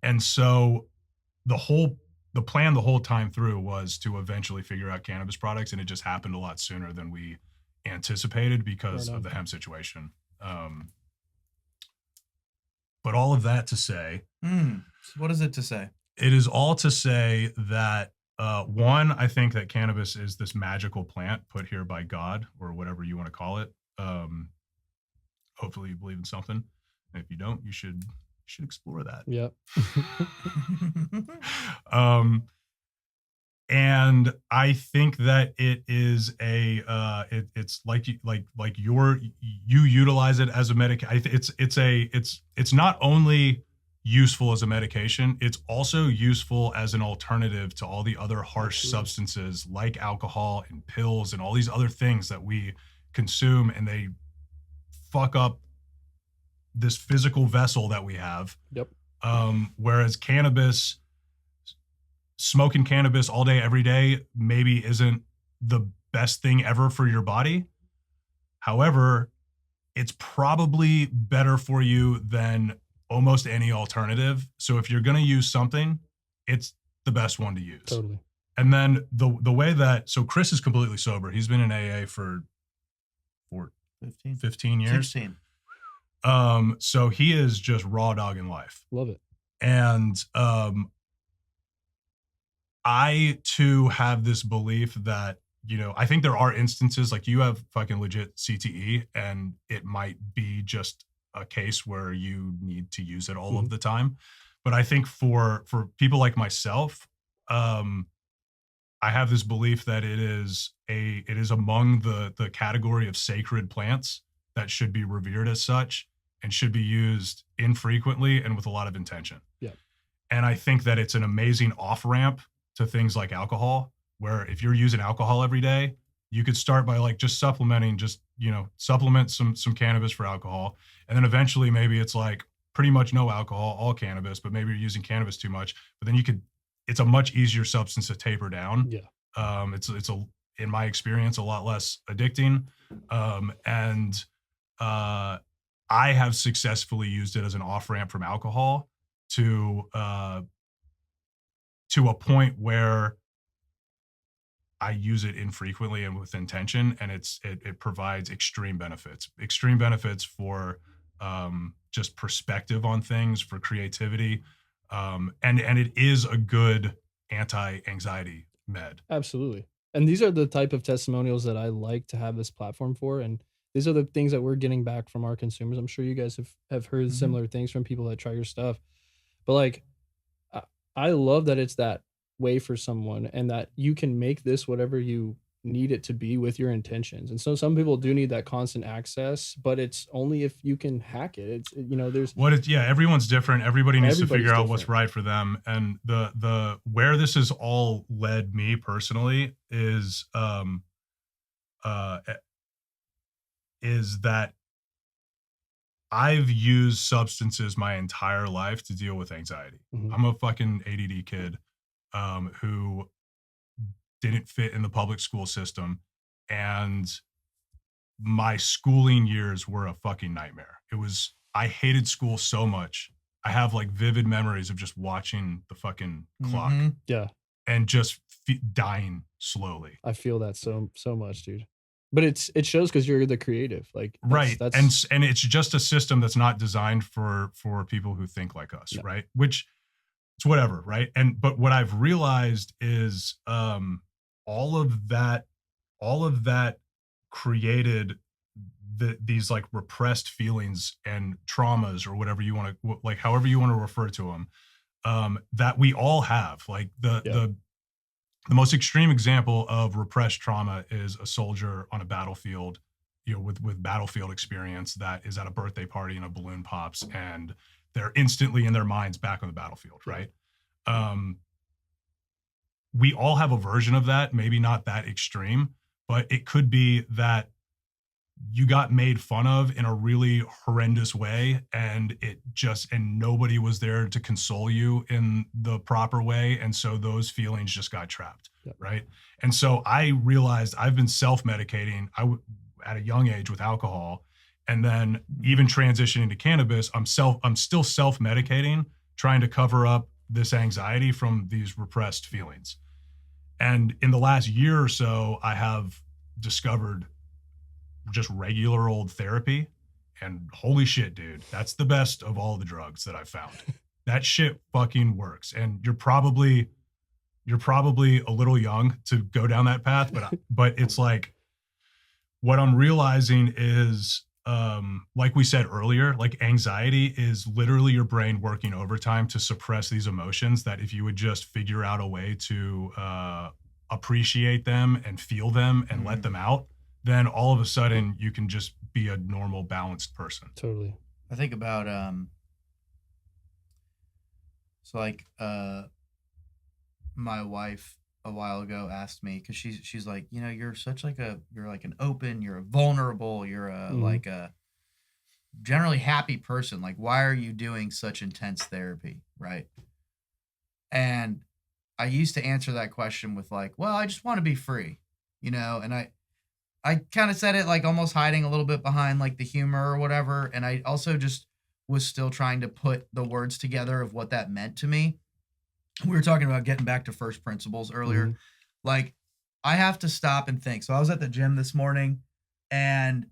And so the plan the whole time through was to eventually figure out cannabis products. And it just happened a lot sooner than we anticipated because of the hemp situation. But all of that to say, what is it to say? It is all to say that one, I think that cannabis is this magical plant put here by God or whatever you want to call it. Hopefully you believe in something. And if you don't, you should explore that. Yep. And I think that it is it's like you utilize it as a it's not only useful as a medication, it's also useful as an alternative to all the other harsh substances like alcohol and pills and all these other things that we consume, and they fuck up this physical vessel that we have. Yep. Whereas cannabis, smoking cannabis all day, every day, maybe isn't the best thing ever for your body. However, it's probably better for you than almost any alternative. So if you're going to use something, it's the best one to use. Totally. And then the way that, so Chris is completely sober. He's been in AA for 15 years. 16. So he is just raw dogging life. Love it. And I too have this belief that, I think there are instances like you have fucking legit CTE and it might be just a case where you need to use it all of the time. But I think for people like myself, I have this belief that it is among the category of sacred plants that should be revered as such and should be used infrequently and with a lot of intention. Yeah. And I think that it's an amazing off-ramp to things like alcohol, where if you're using alcohol every day, you could start by like just supplementing, supplement some cannabis for alcohol. And then eventually maybe it's like pretty much no alcohol, all cannabis, but maybe you're using cannabis too much, but then it's a much easier substance to taper down. Yeah. It's in my experience, a lot less addicting. And I have successfully used it as an off-ramp from alcohol to a point where I use it infrequently and with intention, and it provides extreme benefits for just perspective on things, for creativity, and it is a good anti-anxiety med. Absolutely. And these are the type of testimonials that I like to have this platform for. And these are the things that we're getting back from our consumers. I'm sure you guys have heard similar things from people that try your stuff. But like, I love that it's that way for someone and that you can make this whatever you need it to be with your intentions. And so some people do need that constant access, but it's only if you can hack it. It's, you know, there's everyone's different. Everybody needs to Everybody's figure out what's different. right for them. And the where this has all led me personally is that I've used substances my entire life to deal with anxiety. Mhm. I'm a fucking ADD kid who didn't fit in the public school system, and my schooling years were a fucking nightmare. I hated school so much. I have like vivid memories of just watching the fucking clock yeah, and just dying slowly. I feel that so much, dude. But it shows because you're the creative, like Right. That's And it's just a system that's not designed for people who think like us, No. right? Which it's whatever, right? But what I've realized is all of that created these like repressed feelings and traumas, or whatever you want to, like, however you want to refer to them, that we all have. Like the most extreme example of repressed trauma is a soldier on a battlefield, you know, with battlefield experience, that is at a birthday party and a balloon pops and they're instantly in their minds back on the battlefield, right? We all have a version of that, maybe not that extreme, but it could be that you got made fun of in a really horrendous way, and nobody was there to console you in the proper way. And so those feelings just got trapped. Yep. Right. And so I realized I've been self-medicating at a young age with alcohol, and then even transitioning to cannabis, I'm still self-medicating, trying to cover up this anxiety from these repressed feelings. And in the last year or so, I have discovered just regular old therapy, and holy shit, dude, that's the best of all the drugs that I've found. That shit fucking works. And you're probably a little young to go down that path, but it's like, what I'm realizing is, like we said earlier, like anxiety is literally your brain working overtime to suppress these emotions, that if you would just figure out a way to appreciate them and feel them and let them out, then all of a sudden you can just be a normal, balanced person. totally. I think about my wife a while ago asked me, because she's like, you know, you're like an open, you're a vulnerable, you're a like a generally happy person. Like, why are you doing such intense therapy, right? And I used to answer that question with like, well, I just want to be free, you know. And I kind of said it like almost hiding a little bit behind like the humor or whatever. And I also just was still trying to put the words together of what that meant to me. We were talking about getting back to first principles earlier. Like, I have to stop and think. So I was at the gym this morning, and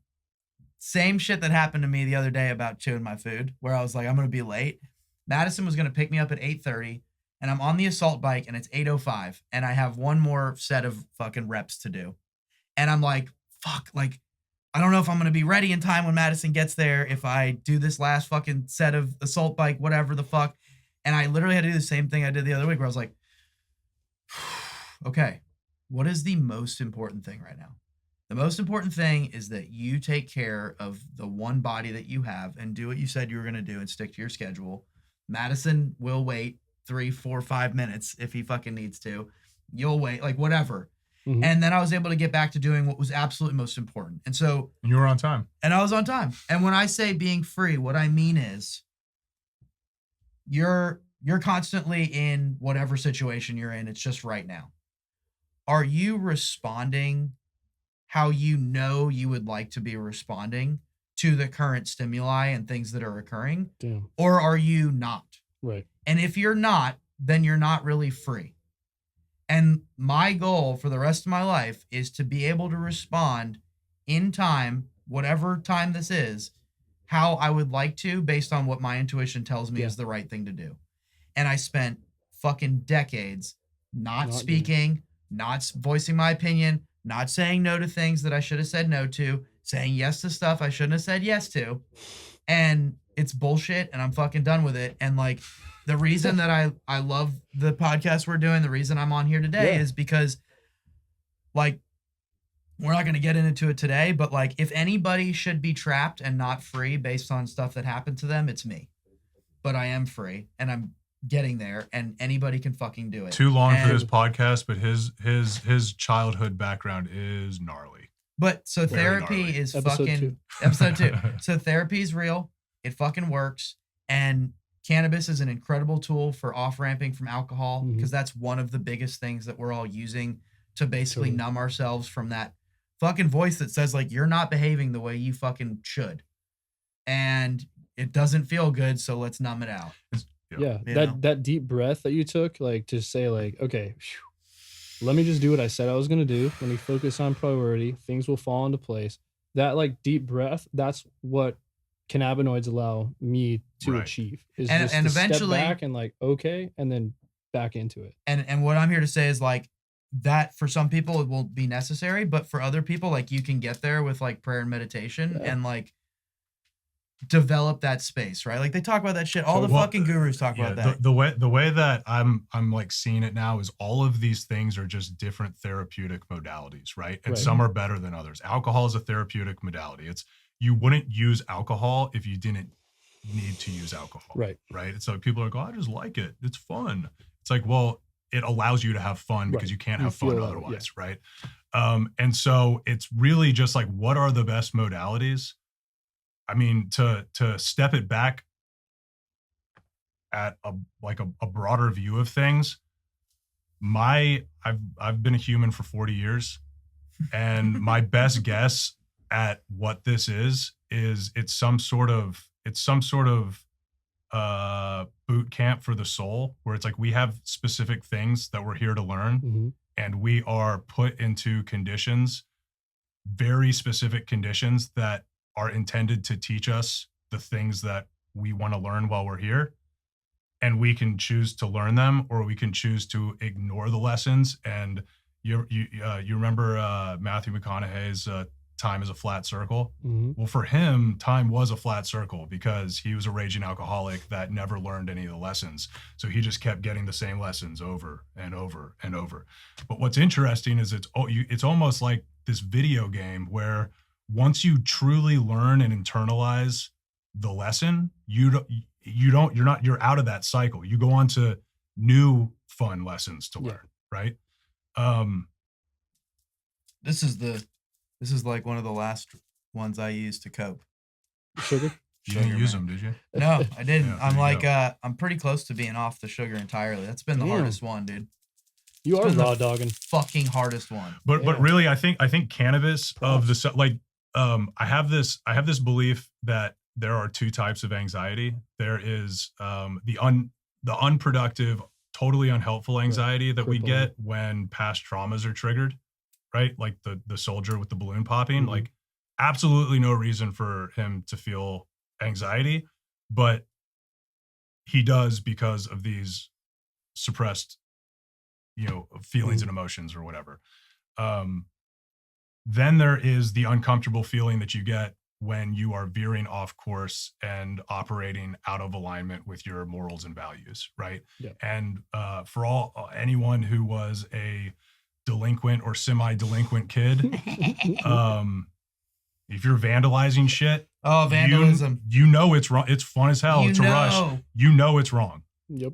same shit that happened to me the other day about chewing my food, where I was like, I'm going to be late. Madison was going to pick me up at 8:30, and I'm on the assault bike, and it's 8:05, and I have one more set of fucking reps to do. And I'm like, fuck, like, I don't know if I'm going to be ready in time when Madison gets there if I do this last fucking set of assault bike, whatever the fuck. And I literally had to do the same thing I did the other week, where I was like, okay, what is the most important thing right now? The most important thing is that you take care of the one body that you have and do what you said you were going to do and stick to your schedule. Madison will wait 3, 4, 5 minutes if he fucking needs to. You'll wait, like, whatever. And then I was able to get back to doing what was absolutely most important. And you were on time. And I was on time. And when I say being free, what I mean is you're constantly in whatever situation you're in. It's just right now. Are you responding how you know you would like to be responding to the current stimuli and things that are occurring? Damn. Or are you not? Right. And if you're not, then you're not really free. And my goal for the rest of my life is to be able to respond in time, whatever time this is, how I would like to, based on what my intuition tells me is the right thing to do. And I spent fucking decades not speaking, not voicing my opinion, not saying no to things that I should have said no to, saying yes to stuff I shouldn't have said yes to. And it's bullshit and I'm fucking done with it. And like the reason that I love the podcast we're doing, the reason I'm on here today is because like, we're not going to get into it today, but like if anybody should be trapped and not free based on stuff that happened to them, it's me. But I am free and I'm getting there and anybody can fucking do it. Too long for this podcast, but his childhood background is gnarly. But so Very therapy gnarly. is Episode fucking 2. episode 2. So therapy is real. It fucking works. And cannabis is an incredible tool for off-ramping from alcohol because that's one of the biggest things that we're all using to basically numb ourselves from that fucking voice that says like you're not behaving the way you fucking should. And it doesn't feel good, so let's numb it out. Yeah, You know? that deep breath that you took, like to say like, okay, let me just do what I said I was gonna do. Let me focus on priority. Things will fall into place. That like deep breath, that's what cannabinoids allow me to achieve. Is and just to eventually step back and like, okay, and then back into it. And what I'm here to say is like that for some people it will be necessary, but for other people, like you can get there with like prayer and meditation and like develop that space, right? Like they talk about that shit. All the fucking gurus talk about that. The way that I'm like seeing it now is all of these things are just different therapeutic modalities, right? And some are better than others. Alcohol is a therapeutic modality. You wouldn't use alcohol if you didn't need to use alcohol. Right. It's like people are like, oh, I just like it. It's fun. It's like, well, it allows you to have fun because you can't have fun otherwise, right? And so it's really just like, what are the best modalities? I mean, to step it back at a broader view of things, I've been a human for 40 years, and my best guess at what this is it's some sort of boot camp for the soul, where it's like we have specific things that we're here to learn, and we are put into conditions, very specific conditions that are intended to teach us the things that we want to learn while we're here. And we can choose to learn them, or we can choose to ignore the lessons. And you remember Matthew McConaughey's time is a flat circle? Well, for him, time was a flat circle because he was a raging alcoholic that never learned any of the lessons. So he just kept getting the same lessons over and over and over. But what's interesting is it's almost like this video game where once you truly learn and internalize the lesson, you're out of that cycle. You go on to new fun lessons to learn, right? This is like one of the last ones I used to cope. Sugar? You didn't use them, did you? No, I didn't. Yeah, I'm like, I'm pretty close to being off the sugar entirely. That's been the hardest one, dude. You are raw dogging. Fucking hardest one. But really, I think cannabis of the like. I have this belief that there are two types of anxiety. There is the unproductive, totally unhelpful anxiety that we get when past traumas are triggered, right? Like the soldier with the balloon popping, like absolutely no reason for him to feel anxiety, but he does because of these suppressed, feelings and emotions or whatever. Then there is the uncomfortable feeling that you get when you are veering off course and operating out of alignment with your morals and values, right? Yeah. And for anyone who was a delinquent or semi-delinquent kid, if you're vandalizing shit, vandalism, it's wrong. It's fun as hell to rush. It's wrong. Yep.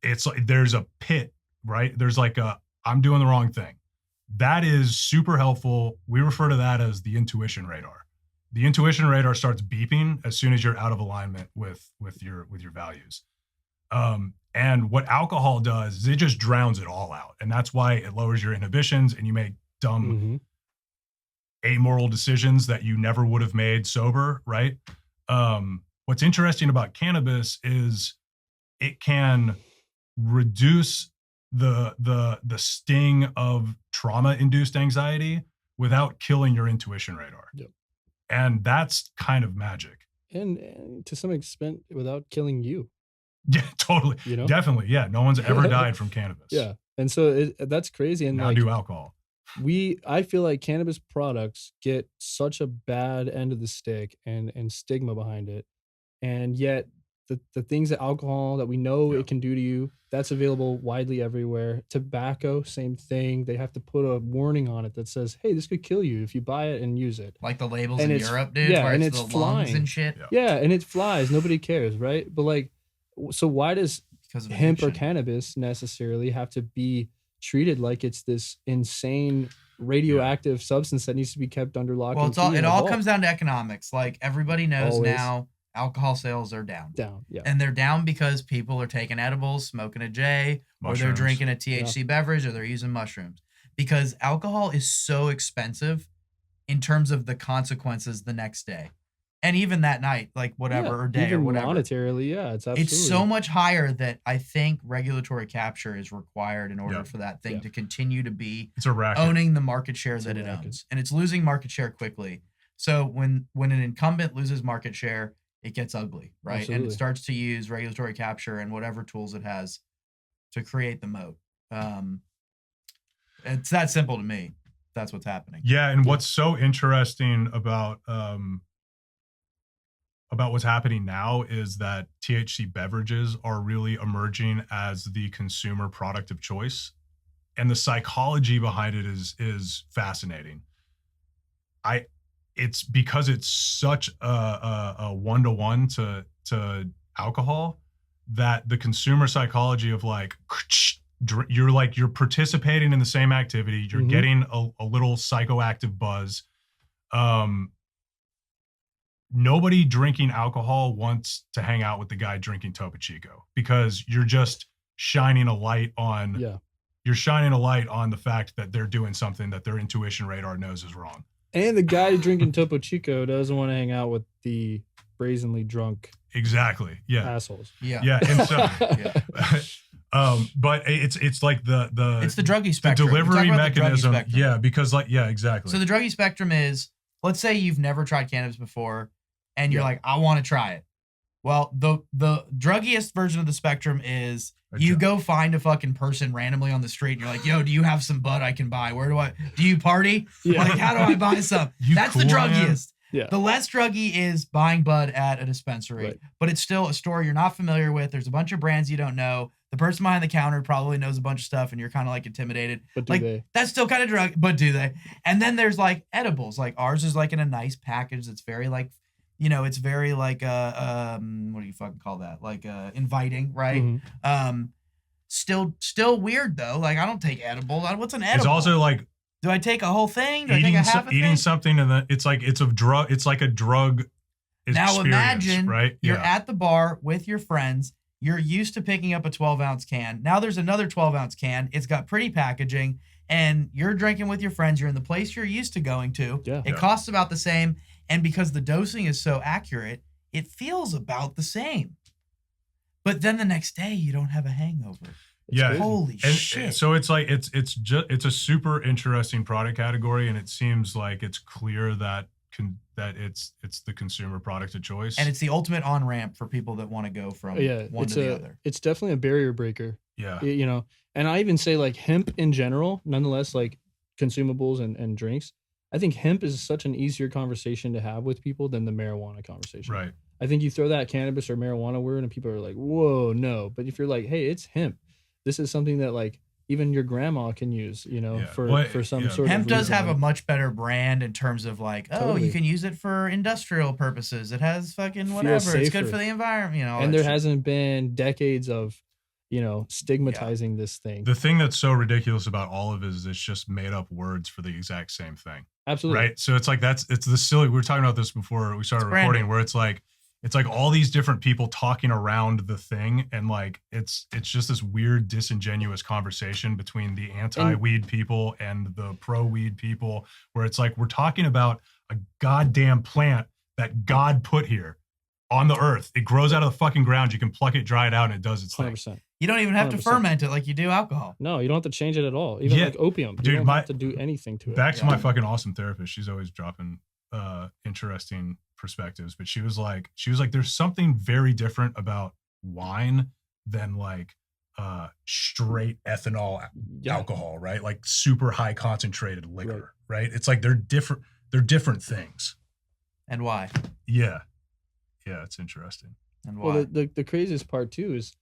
It's like there's a pit, right? There's like I'm doing the wrong thing. That is super helpful. We refer to that as the intuition radar. The intuition radar starts beeping as soon as you're out of alignment with your values. And what alcohol does is it just drowns it all out. And that's why it lowers your inhibitions and you make dumb, amoral decisions that you never would have made sober, right? What's interesting about cannabis is it can reduce the sting of trauma-induced anxiety without killing your intuition radar. Yep. And that's kind of magic. And to some extent, without killing you. Yeah, totally. Definitely. Yeah. No one's ever died from cannabis. Yeah. And so that's crazy. And Now like do alcohol. I feel like cannabis products get such a bad end of the stick and stigma behind it. And yet the things that alcohol that we know Yeah. it can do to you, that's available widely everywhere. Tobacco, same thing. They have to put a warning on it that says, hey, this could kill you if you buy it and use it. Like the labels And in it's- Europe, dude, yeah, where and it's it's the lungs flying. and shit. Yeah. Yeah, and it flies. Nobody cares, right? But like, so why does Because of hemp or addiction. cannabis necessarily have to be treated like it's this insane radioactive substance that needs to be kept under lock Well, and it's all key it in a all vault? comes down to economics. Like everybody knows Always. now, alcohol sales are down. Down, yeah. And they're down because people are taking edibles, smoking a J, or they're Mushrooms. drinking a THC beverage, or they're using mushrooms. Because alcohol is so expensive in terms of the consequences the next day. And even that night, like whatever, Yeah, or day, even or whatever. monetarily, yeah, it's absolutely. It's so much higher that I think regulatory capture is required in order Yeah. for that thing Yeah. to continue to be It's a racket. owning the market share It's a that it racket. owns. And it's losing market share quickly. So when an incumbent loses market share, it gets ugly, right? And Absolutely. it starts to use regulatory capture and whatever tools it has to create the moat. It's that simple to me. That's what's happening. Yeah, and what's so interesting about what's happening now is that THC beverages are really emerging as the consumer product of choice, and the psychology behind it is fascinating. It's because it's such a one-to-one to alcohol that the consumer psychology of like you're participating in the same activity, you're Mhm. getting a little psychoactive buzz. Nobody drinking alcohol wants to hang out with the guy drinking Topo Chico because you're just shining a light on you're shining a light on the fact that they're doing something that their intuition radar knows is wrong. And the guy drinking Topo Chico doesn't want to hang out with the brazenly drunk Exactly. Yeah. assholes. Yeah. Yeah. And so Yeah. but it's like the It's the druggie the spectrum. We talk delivery about the druggie mechanism. spectrum. Yeah, because like exactly. So the druggie spectrum is, let's say you've never tried cannabis before and you're like, I want to try it. Well, the druggiest version of the spectrum is you go find a fucking person randomly on the street and you're like, yo, do you have some bud I can buy? Do you party? Yeah. Like, how do I buy some? You That's the cool, man? druggiest. Yeah. The less druggy is buying bud at a dispensary, Right. but it's still a store you're not familiar with. There's a bunch of brands you don't know. The person behind the counter probably knows a bunch of stuff and you're kind of like intimidated. But do Like, they? that's still kind of drug, but do they? And then there's like edibles. Like ours is like in a nice package that's very like, it's very like what do you fucking call that? Like inviting, right? Mhm. Still weird though. Like I don't take edible. What's an edible? it's also like Do I take a whole thing? Do I take eating a half a eating thing? something and then it's like a drug Now experience, imagine right? you're Yeah. at the bar with your friends. You're used to picking up a 12-ounce can. Now there's another 12-ounce can. It's got pretty packaging, and you're drinking with your friends. You're in the place you're used to going to. Yeah. It costs about the same, and because the dosing is so accurate, it feels about the same. But then the next day, you don't have a hangover. Yeah. crazy. Holy And shit! so it's like it's a super interesting product category, and it seems like it's clear that it's the consumer product of choice. And it's the ultimate on ramp for people that want to go from one it's to the other. It's definitely a barrier breaker. yeah. And I even say like hemp in general, nonetheless, like consumables and drinks. I think hemp is such an easier conversation to have with people than the marijuana conversation. Right. I think you throw that cannabis or marijuana word and people are like, whoa, no. But if you're like, hey, it's hemp, this is something that like even your grandma can use, Yeah. for some sort Hemp of does reason. have a much better brand in terms of like, oh, Totally. you can use it for industrial purposes. It has fucking Feels whatever. It's good safer. for the environment, all and that there shit. hasn't been decades of, stigmatizing this thing. The thing that's so ridiculous about all of it is it's just made up words for the exact same thing. Absolutely. Right. So it's like it's the silly. We were talking about this before we started It's branding. recording, where it's like all these different people talking around the thing, and like it's just this weird disingenuous conversation between the anti-weed people and the pro-weed people, where it's like we're talking about a goddamn plant that God put here on the earth. It grows out of the fucking ground. You can pluck it, dry it out, and it does its thing. 100%. You don't even have to 100%. ferment it like you do alcohol. No, you don't have to change it at all. Even Yeah. like opium. Dude, you don't my- have to do anything to it. Back to my fucking awesome therapist. She's always dropping interesting perspectives, but she was like, there's something very different about wine than like straight ethanol Yeah. alcohol, right? Like super high concentrated liquor, right? It's like they're different things. And why? Yeah. Yeah, it's interesting. And why? Well, the craziest part too is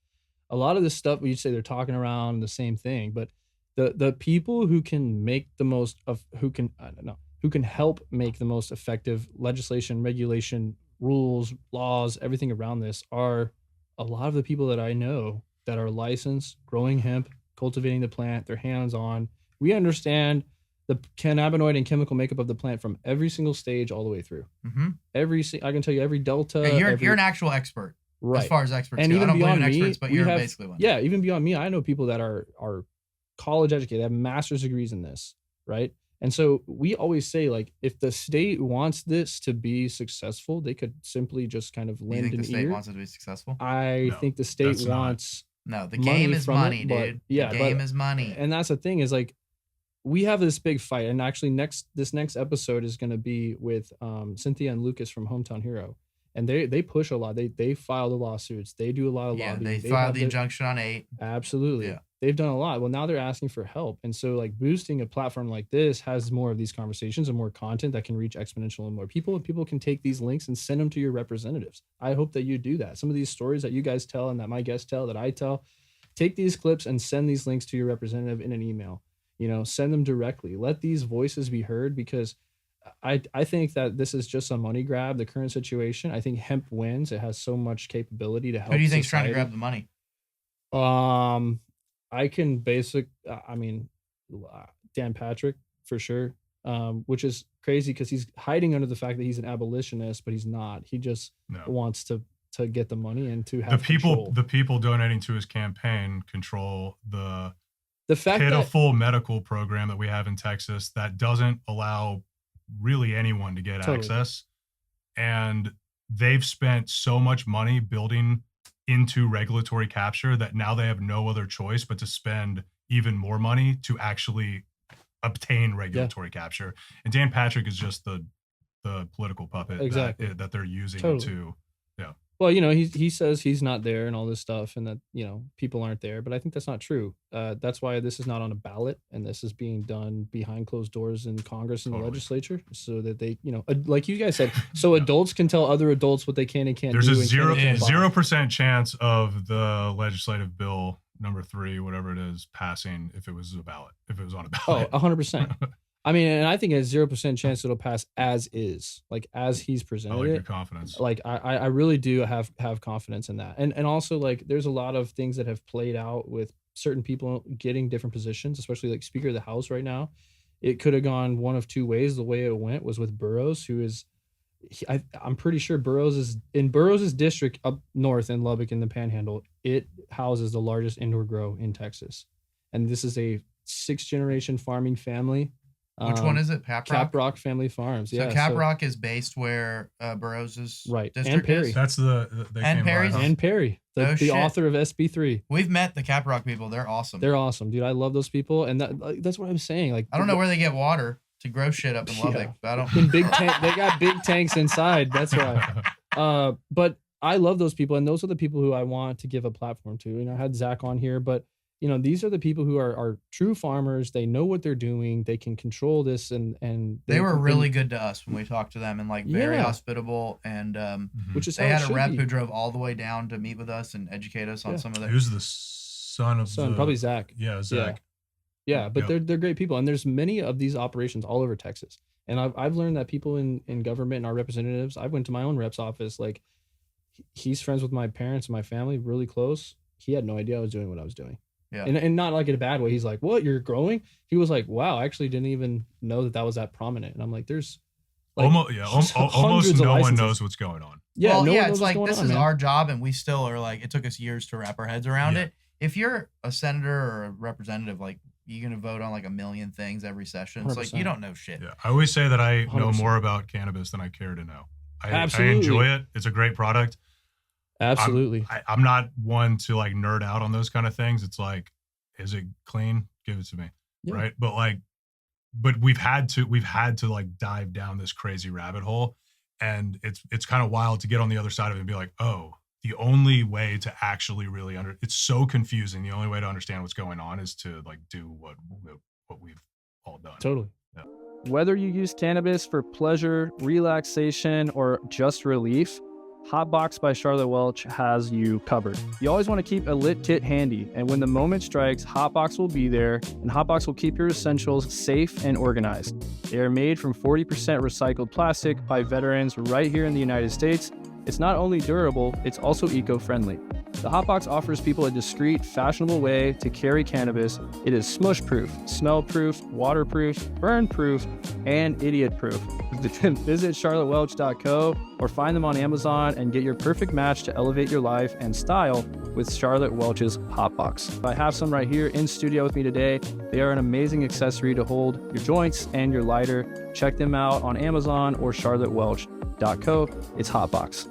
a lot of this stuff you say they're talking around the same thing, but the people who can make the most of who can help make the most effective legislation, regulation, rules, laws, everything around this are a lot of the people that I know that are licensed, growing hemp, cultivating the plant, they're hands-on. We understand the cannabinoid and chemical makeup of the plant from every single stage all the way through. Mm-hmm. I can tell you every delta. Yeah, you're an actual expert. Right. As far as experts And go. even I don't believe in beyond me, experts, but we you're have, basically one. yeah, even beyond me, I know people that are college educated, they have master's degrees in this, right? And so we always say, like, if the state wants this to be successful, they could simply just kind of Do you lend think an the state ear. wants it to be successful? I No, think the state that's not. wants No, the money game is from it, money, but- dude. yeah, the game but- is money. and that's the thing is, like, we have this big fight, and actually this next episode is going to be with Cynthia and Lucas from Hometown Hero, and they push a lot. They file the lawsuits. They do a lot of Yeah, lobbying. they filed have the their- injunction on 8. Absolutely. Yeah. They've done a lot. Well, now they're asking for help. And so, like, boosting a platform like this has more of these conversations and more content that can reach exponential and more people. And people can take these links and send them to your representatives. I hope that you do that. Some of these stories that you guys tell and that my guests tell, that I tell, take these clips and send these links to your representative in an email. Send them directly. Let these voices be heard, because I think that this is just a money grab, the current situation. I think hemp wins. It has so much capability to help. Who do you think's trying to society. grab the money? I can Dan Patrick for sure. Which is crazy because he's hiding under the fact that he's an abolitionist, but he's not. He just No. wants to get the money and to have The people donating to his campaign control the fact that pitiful medical program that we have in Texas that doesn't allow really anyone to get Totally. access. And they've spent so much money building into regulatory capture that now they have no other choice but to spend even more money to actually obtain regulatory capture. And Dan Patrick is just the political puppet Exactly. that they're using Totally. to. well, he says he's not there and all this stuff, and that people aren't there, but I think that's not true. That's why this is not on a ballot, and this is being done behind closed doors in Congress and the Totally. legislature, so that they, like you guys said, so adults can tell other adults what they can and can't There's do. a and can and can't buy. 0% chance of the legislative bill number 3, whatever it is, passing if it was on a ballot. Oh, 100%. I mean, and I think it's 0% chance it'll pass as is, like as he's I presented like it. your confidence. Like I really do have confidence in that. And also, like, there's a lot of things that have played out with certain people getting different positions, especially like Speaker of the House right now. It could have gone one of two ways. The way it went was with Burrows, who is, I'm pretty sure Burrows' district up north in Lubbock in the Panhandle, it houses the largest indoor grow in Texas. And this is a 6th-generation farming family. Which one is it? Caprock Family Farms. So Yeah. Caprock is based where Burroughs' Right. And district Perry. is. That's they And came by Perry's? us. And Perry, Oh, the shit. author of SB3. We've met the Caprock people. They're awesome. They're awesome, dude. I love those people, and that's what I'm saying. Like, I don't know where they get water to grow shit up in Yeah. Lubbock. But I don't. in big tank, they got big tanks inside. That's why. But I love those people, and those are the people who I want to give a platform to. I had Zach on here, but these are the people who are true farmers. They know what they're doing. They can control this, and They were really good to us when we talked to them, and like very Yeah. hospitable. And which is they how it had a should rep be. who drove all the way down to meet with us and educate us on Yeah. some of the. Who's the son of Probably Zach. Yeah, Zach. Yeah, but Yep. they're great people, and there's many of these operations all over Texas. And I've learned that people in government and our representatives. I went to my own rep's office. Like, he's friends with my parents and my family, really close. He had no idea I was doing what I was doing. Yeah. And not like in a bad way. He's like, "What? You're growing?" He was like, "Wow, I actually didn't even know that was that prominent." And I'm like, "There's like, Almost hundreds of no one licenses. knows what's going on. Yeah, well, no yeah, one knows it's what's like going this on, is man. our job, and we still are like. It took us years to wrap our heads around Yeah. it. If you're a senator or a representative, like you're gonna vote on like a million things every session. It's like 100%. you don't know shit. Yeah, I always say that I know 100%. more about cannabis than I care to know. I Absolutely. enjoy it. It's a great product. Absolutely. I'm not one to like nerd out on those kind of things. It's like, is it clean? Give it to me, Yeah. right? But we've had to like dive down this crazy rabbit hole, and it's kind of wild to get on the other side of it and be like, oh, the only way to actually really it's so confusing. The only way to understand what's going on is to like do what we've all done. Totally. Yeah. Whether you use cannabis for pleasure, relaxation, or just relief, Hotbox by Charlotte Welch has you covered. You always want to keep a lit kit handy, and when the moment strikes, Hotbox will be there, and Hotbox will keep your essentials safe and organized. They are made from 40% recycled plastic by veterans right here in the United States. It's not only durable, it's also eco-friendly. The Hotbox offers people a discreet, fashionable way to carry cannabis. It is smush-proof, smell-proof, waterproof, burn-proof, and idiot-proof. Visit charlottewelch.co or find them on Amazon and get your perfect match to elevate your life and style with Charlotte Welch's Hotbox. I have some right here in studio with me today. They are an amazing accessory to hold your joints and your lighter. Check them out on Amazon or charlottewelch.co. It's Hotbox.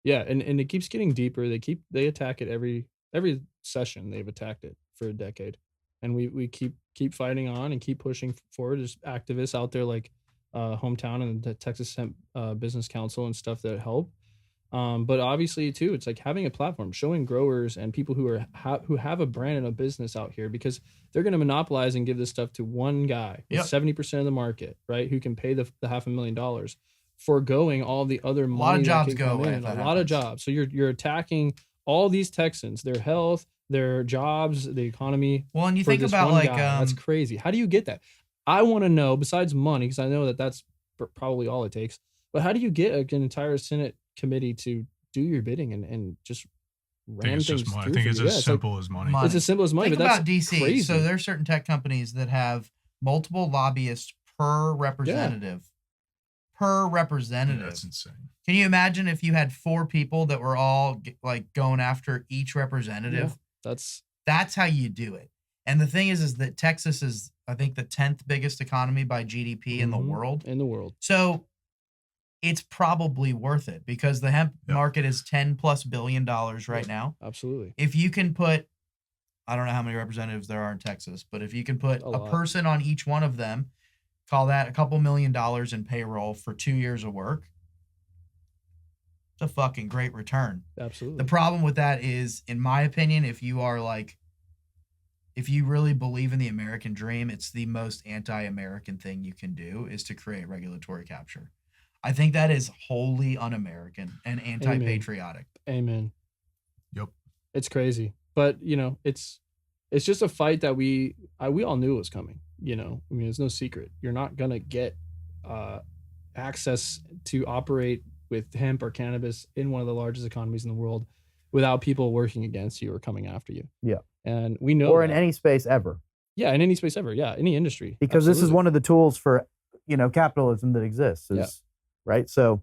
Yeah, and it keeps getting deeper. They attack it every session. They've attacked it for a decade, and we keep fighting on and keep pushing forward. There's activists out there like Hometown and the Texas Hemp Business Council and stuff that help. But obviously too, it's like having a platform, showing growers and people who have a brand and a business out here, because they're going to monopolize and give this stuff to one guy with 70% of the market, right? Who can pay the $500,000. Foregoing all the other money. A lot of jobs go away. A lot of jobs. So you're attacking all these Texans, their health, their jobs, the economy. Well, and you think about like that's crazy. How do you get that? I want to know, besides money, because I know that's probably all it takes. But how do you get an entire Senate committee to do your bidding and just ram things through? I think it's as simple as money. It's as simple as money. Think but about that's DC. crazy. So there are certain tech companies that have multiple lobbyists per representative. Per representative. Yeah, that's insane. Can you imagine if you had 4 people that were all like going after each representative? Yeah, that's how you do it. And the thing is that Texas is, I think, the 10th biggest economy by GDP in the world. In the world. So it's probably worth it because the hemp market is $10+ billion right now. Absolutely. If you can put, I don't know how many representatives there are in Texas, but if you can put a person on each one of them, call that a couple $1 million in payroll for 2 years of work. It's a fucking great return. Absolutely. The problem with that is, in my opinion, if you really believe in the American dream, it's the most anti-American thing you can do is to create regulatory capture. I think that is wholly un-American and anti-patriotic. Amen. Yep. It's crazy. But, it's just a fight that we all knew was coming. It's no secret. You're not going to get access to operate with hemp or cannabis in one of the largest economies in the world without people working against you or coming after you. Yeah. And we know Or in any space ever. Yeah, in any space ever. Yeah, any industry. Because this is one of the tools for, capitalism that exists. Right? So.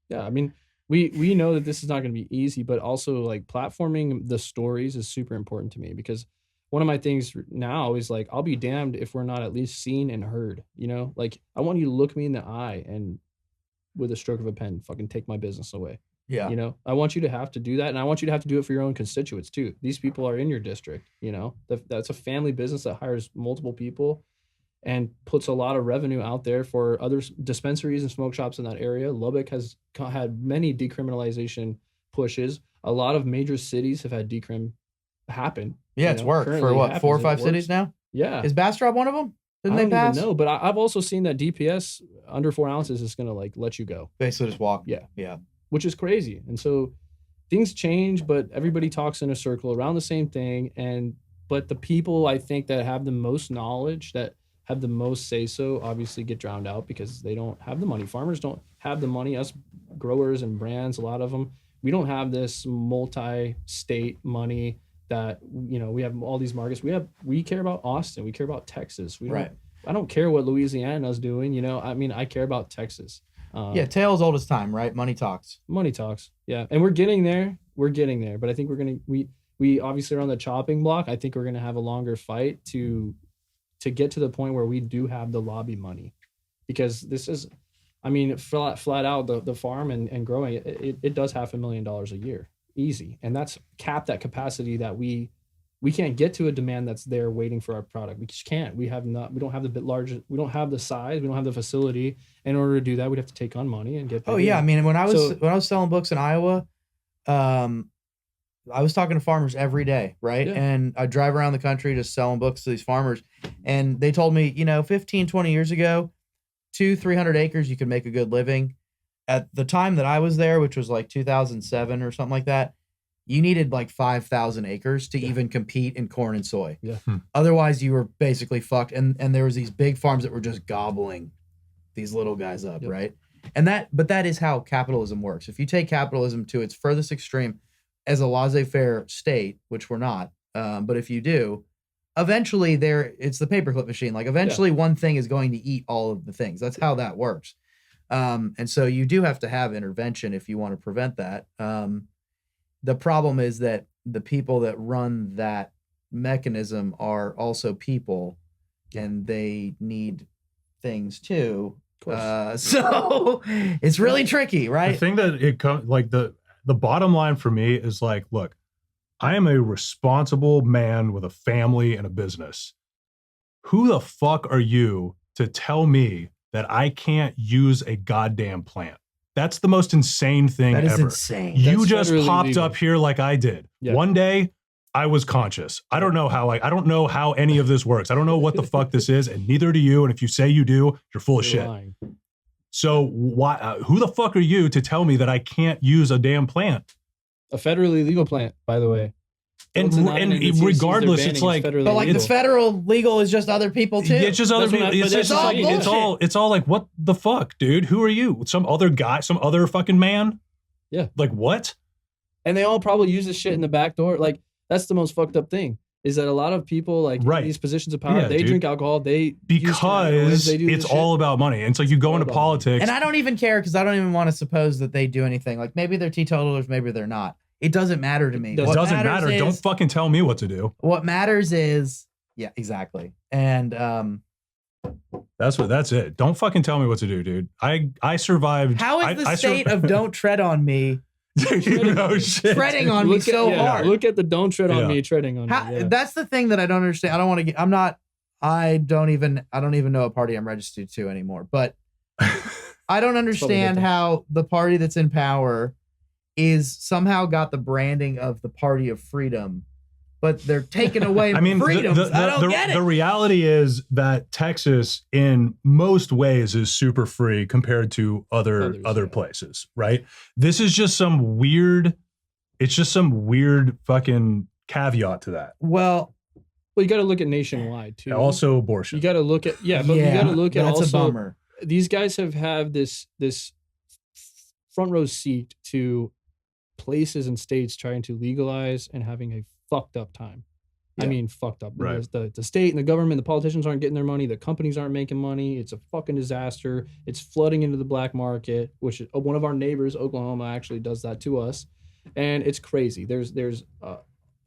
Yeah, I mean, we know that this is not going to be easy, but also like platforming the stories is super important to me because one of my things now is like, I'll be damned if we're not at least seen and heard, like I want you to look me in the eye and with a stroke of a pen, fucking take my business away. Yeah. I want you to have to do that. And I want you to have to do it for your own constituents too. These people are in your district, that's a family business that hires multiple people and puts a lot of revenue out there for other dispensaries and smoke shops in that area. Lubbock has had many decriminalization pushes. A lot of major cities have had decrim happen. Yeah, it's worked for what, 4 or 5 cities now? Yeah. Is Bastrop one of them? Didn't they pass? No, but I've also seen that DPS under 4 ounces is going to like let you go. Basically just walk. Yeah. Yeah. Which is crazy. And so things change, but everybody talks in a circle around the same thing. But the people I think that have the most knowledge, that have the most say so, obviously get drowned out because they don't have the money. Farmers don't have the money. Us growers and brands, a lot of them, we don't have this multi-state money that we have all these markets. We care about Austin. We care about Texas. I don't care what Louisiana's doing. I care about Texas. Tale's old as time, right? Money talks. Money talks. Yeah, and we're getting there. But I think we obviously are on the chopping block. I think we're gonna have a longer fight to get to the point where we do have the lobby money, because this is, flat out the farm and growing it does $500,000 a year. Easy. And that's capped at capacity that we can't get to a demand that's there waiting for our product. We just can't. We don't have the size, we don't have the facility. In order to do that, we'd have to take on money and get paid. Oh yeah. When I was selling books in Iowa, I was talking to farmers every day, right? Yeah. And I drive around the country just selling books to these farmers. And they told me, 15, 20 years ago, 200-300 acres, you could make a good living. At the time that I was there, which was like 2007 or something like that, you needed like 5,000 acres to even compete in corn and soy. Yeah. Otherwise, you were basically fucked. And there was these big farms that were just gobbling these little guys up, right? But that is how capitalism works. If you take capitalism to its furthest extreme as a laissez-faire state, which we're not, but if you do, eventually it's the paperclip machine. Like eventually one thing is going to eat all of the things. That's how that works. And so you do have to have intervention if you want to prevent that. The problem is that the people that run that mechanism are also people, and they need things too. So it's really tricky, right? The thing that it comes like the bottom line for me is like, look, I am a responsible man with a family and a business. Who the fuck are you to tell me that I can't use a goddamn plant? That's the most insane thing ever. That is insane. You That's just federally popped legal. up here like I did. Yeah. One day I was conscious. I don't know how any of this works. I don't know what the fuck this is, and neither do you. And if you say you do, you're full of shit. Lying. So why? Who the fuck are you to tell me that I can't use a damn plant? A federally legal plant, by the way. And What's the nine and the THCs they're regardless, banning it's is like, federally But like legal. the federal legal is just other people too. it's just other That's what people. I- but It's that's just all like it's all like, what the fuck, dude? Who are you? Some other guy? Some other fucking man? Yeah. Like what? And they all probably use this shit in the back door. Like, that's the most fucked up thing, is that a lot of people, like, in Right. these positions of power, Yeah, they dude. drink alcohol, they use cannabinoids, Because they do it's this shit. all about money. And so you go all into about money. politics. And I don't even care because I don't even want to suppose that they do anything. Like maybe they're teetotalers, maybe they're not. It doesn't matter to me. It What doesn't matters matter. Don't is- fucking tell me what to do. What matters is, yeah, exactly. And That's it. Don't fucking tell me what to do, dude. I survived. how is the I state of "Don't tread on me" no shit. treading on me so hard? Look at the don't tread on Yeah. me treading on How, me. Yeah. That's the thing that I don't understand. I don't want to get. I'm not. I don't even know what party I'm registered to anymore. But I don't understand different. how the party that's in power is somehow got the branding of the party of freedom, but they're taking away I mean, freedoms. I don't get it. The reality is that Texas, in most ways, is super free compared to other Others, yeah. places, right? This is just some weird. It's just some weird fucking caveat to that. Well, Well, you got to look at nationwide, too. Also, abortion. You got to look at, but you got to look at that's also, a bummer. these guys have this front row seat to places and states trying to legalize and having a fucked up time. I Yeah. mean, fucked up. Right. The state and the government, the politicians aren't getting their money. The companies aren't making money. It's a fucking disaster. It's flooding into the black market, which one of our neighbors, Oklahoma, actually does that to us. And it's crazy. There's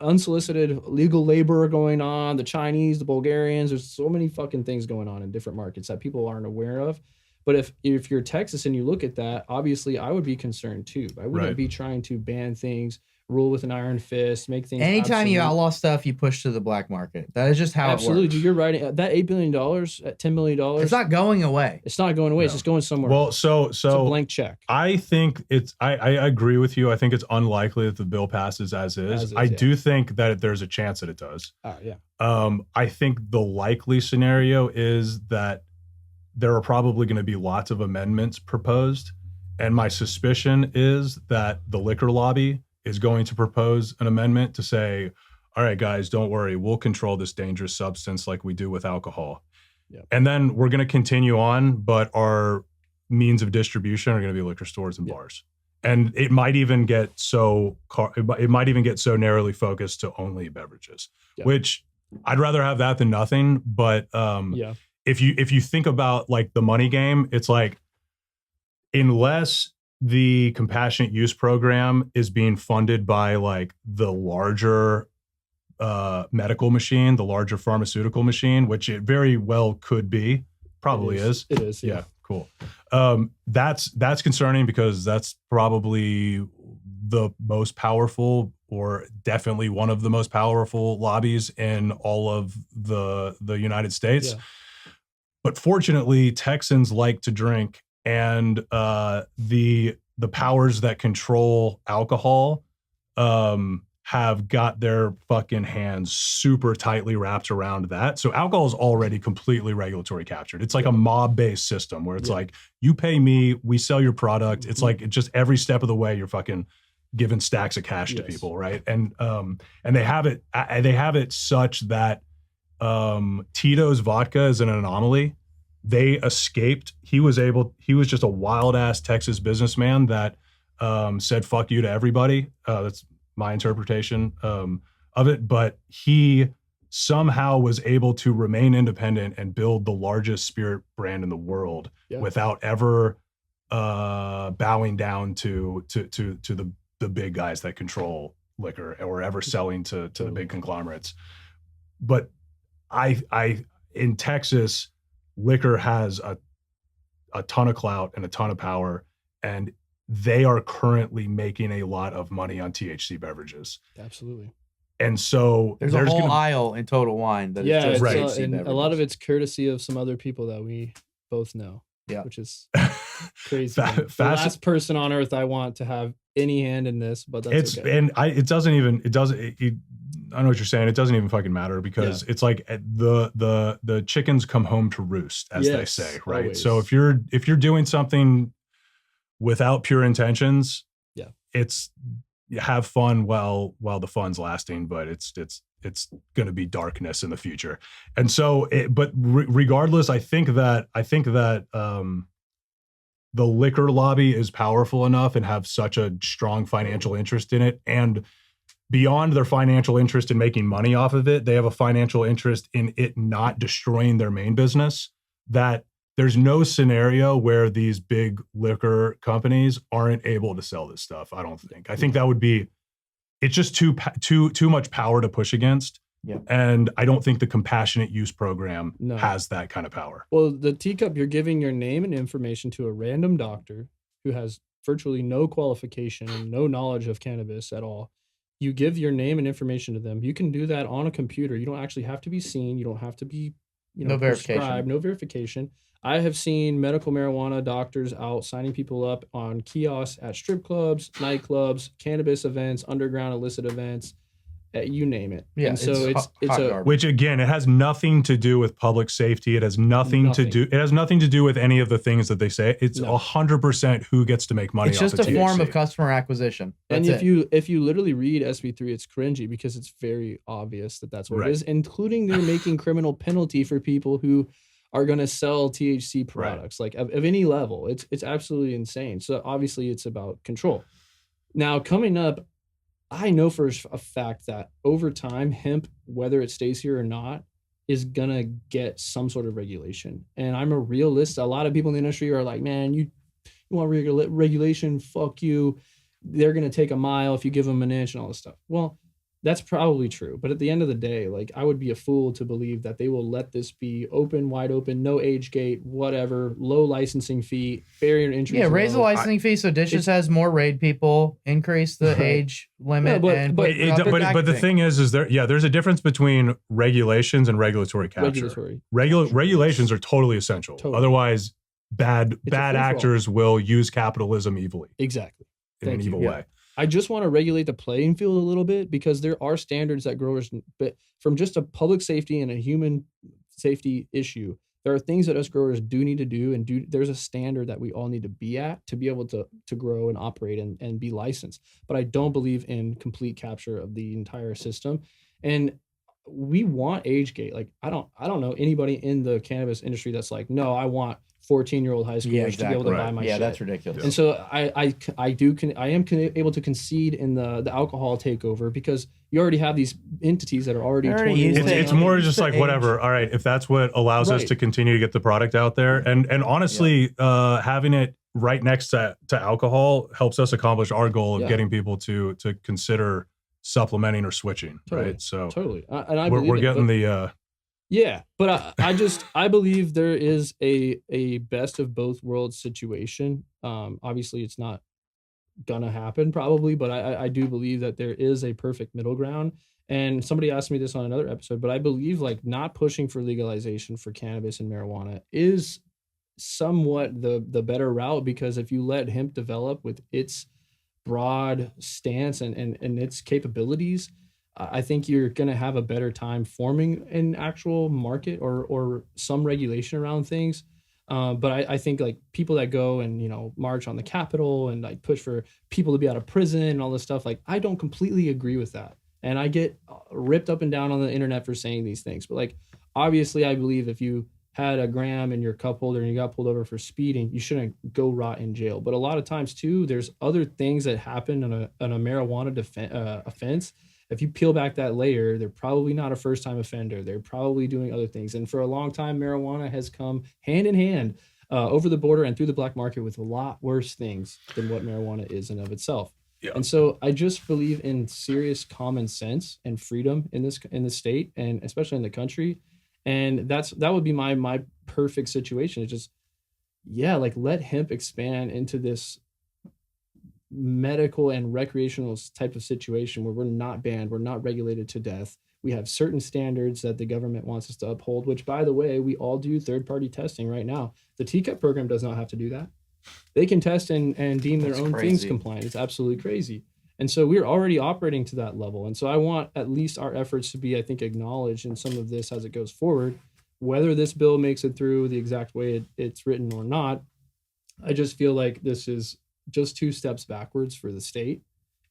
unsolicited legal labor going on, the Chinese, the Bulgarians. There's so many fucking things going on in different markets that people aren't aware of. But if you're Texas and you look at that, obviously I would be concerned too. I wouldn't Right. be trying to ban things, rule with an iron fist, make things. Anytime you absolute. outlaw stuff, you push to the black market. That is just how Absolutely, it works. dude, you're right. That $8 billion at $10 million, It's not going away. it's not going away. It's No. just going somewhere. Well, else. so It's a blank check. I think I agree with you. I think it's unlikely that the bill passes as is. As is, I yeah. do think that there's a chance that it does. Yeah. I think the likely scenario is that there are probably going to be lots of amendments proposed. And my suspicion is that the liquor lobby is going to propose an amendment to say, all right, guys, don't worry. We'll control this dangerous substance like we do with alcohol. Yep. And then we're going to continue on, but our means of distribution are going to be liquor stores and Yep. bars. And it might even get so narrowly focused to only beverages, Yep. which I'd rather have that than nothing. But Yeah. if you think about like the money game, it's like, unless the compassionate use program is being funded by like the larger medical machine, the larger pharmaceutical machine, which it very well could be, probably is. It is. Yeah, cool. That's concerning because that's probably the most powerful, or definitely one of the most powerful lobbies in all of the United States. Yeah. But fortunately, Texans like to drink, and the powers that control alcohol have got their fucking hands super tightly wrapped around that. So alcohol is already completely regulatory captured. It's like a mob-based system where it's like, you pay me, we sell your product. It's like, it's just every step of the way you're fucking giving stacks of cash to people, right? And they have it such that Tito's vodka is an anomaly. They escaped. He was just a wild ass Texas businessman that said fuck you to everybody. That's my interpretation of it. But he somehow was able to remain independent and build the largest spirit brand in the world without ever bowing down to the big guys that control liquor or ever selling to the big conglomerates. But in Texas, liquor has a ton of clout and a ton of power, and they are currently making a lot of money on THC beverages. Absolutely. And so there's a whole aisle in Total Wine that is just THC and beverages. A lot of it's courtesy of some other people that we both know. Yeah, which is crazy. The last person on earth I want to have any hand in this, but that's okay. And I know what you're saying. It doesn't even fucking matter because it's like the chickens come home to roost, as they say, right? Always. So if you're doing something without pure intentions, it's have fun while the fun's lasting, but it's going to be darkness in the future. And so, regardless, I think that the liquor lobby is powerful enough and have such a strong financial interest in it, and beyond their financial interest in making money off of it, they have a financial interest in it not destroying their main business, that there's no scenario where these big liquor companies aren't able to sell this stuff. I don't think. I think that would be, it's just too much power to push against. Yeah. And I don't think the compassionate use program has that kind of power. Well, the teacup, you're giving your name and information to a random doctor who has virtually no qualification and no knowledge of cannabis at all. You give your name and information to them. You can do that on a computer. You don't actually have to be seen. You don't have to be, no verification. No verification. I have seen medical marijuana doctors out signing people up on kiosks at strip clubs, nightclubs, cannabis events, underground illicit events, you name it. Yeah. And so which again, it has nothing to do with public safety. It has nothing to do with any of the things that they say. It's 100% who gets to make money. It's just a form of customer acquisition. That's if you literally read SB3, it's cringy because it's very obvious that that's what it is, including they're making criminal penalty for people who are going to sell THC products, like of any level. It's absolutely insane. So obviously it's about control. Now coming up, I know for a fact that over time, hemp, whether it stays here or not, is going to get some sort of regulation. And I'm a realist. A lot of people in the industry are like, man, you want regulation? Fuck you. They're going to take a mile if you give them an inch and all this stuff. Well, that's probably true. But at the end of the day, like, I would be a fool to believe that they will let this be open, wide open, no age gate, whatever, low licensing fee, barrier to entry. Yeah, raise the licensing fee so Dishes has more raid people, increase the age limit. But the thing is there's a difference between regulations and regulatory capture. Regulations are totally essential. Otherwise, bad actors will use capitalism evilly. Exactly. In an evil way. I just want to regulate the playing field a little bit because there are standards that growers, but from just a public safety and a human safety issue, there are things that us growers do need to do, and there's a standard that we all need to be at to be able to grow and operate and be licensed. But I don't believe in complete capture of the entire system. And we want age gate. Like I don't know anybody in the cannabis industry that's like, no, I want 14-year-old high schoolers to be able to buy my shit. Yeah, that's ridiculous. And so I am able to concede in the alcohol takeover because you already have these entities that are already 21. It's more just like whatever. All right, if that's what allows us to continue to get the product out there, and honestly, having it right next to alcohol helps us accomplish our goal of getting people to consider supplementing or switching. Right. So and we're getting the. Yeah, but I believe there is a best of both worlds situation. Obviously, it's not gonna happen probably, but I do believe that there is a perfect middle ground. And somebody asked me this on another episode, but I believe like not pushing for legalization for cannabis and marijuana is somewhat the better route, because if you let hemp develop with its broad stance and its capabilities, I think you're going to have a better time forming an actual market or some regulation around things. But I think like people that go and, you know, march on the Capitol and like push for people to be out of prison and all this stuff, like I don't completely agree with that. And I get ripped up and down on the internet for saying these things. But like, obviously, I believe if you had a gram in your cup holder and you got pulled over for speeding, you shouldn't go rot in jail. But a lot of times too, there's other things that happen in a marijuana offense. If you peel back that layer, they're probably not a first-time offender. They're probably doing other things. And for a long time, marijuana has come hand in hand over the border and through the black market with a lot worse things than what marijuana is in of itself. Yeah. And so I just believe in serious common sense and freedom in the state and especially in the country. And that would be my perfect situation. It's just, yeah, like let hemp expand into this medical and recreational type of situation where we're not banned, we're not regulated to death. We have certain standards that the government wants us to uphold, which by the way, we all do third-party testing right now. The TCAP program does not have to do that. They can test and deem their own things compliant. It's absolutely crazy. And so we're already operating to that level. And so I want at least our efforts to be, I think, acknowledged in some of this as it goes forward. Whether this bill makes it through the exact way it's written or not, I just feel like this is just 2 steps backwards for the state.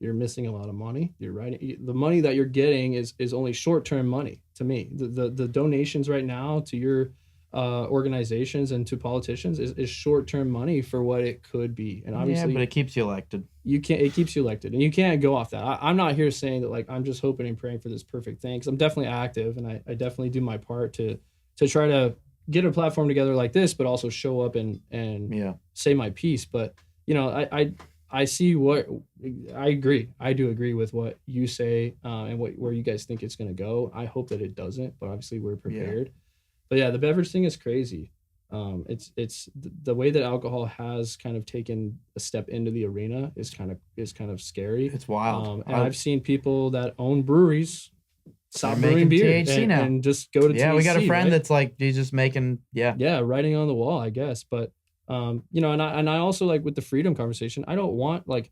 You're missing a lot of money. You're right. The money that you're getting is only short-term money to me. The donations right now to your organizations and to politicians is short-term money for what it could be. And obviously, but it keeps you elected. It keeps you elected, and you can't go off that. I'm not here saying that like I'm just hoping and praying for this perfect thing, because I'm definitely active and I definitely do my part to try to get a platform together like this, but also show up and say my piece. But you know, I see what I agree. I do agree with what you say and where you guys think it's going to go. I hope that it doesn't, but obviously we're prepared. But yeah, the beverage thing is crazy. It's the way that alcohol has kind of taken a step into the arena is kind of scary. It's wild. And I've seen people that own breweries stop brewing beer THC now and just go to THC. We got a friend right? that's like he's just making writing on the wall, I guess. But you know, and I also like with the freedom conversation, I don't like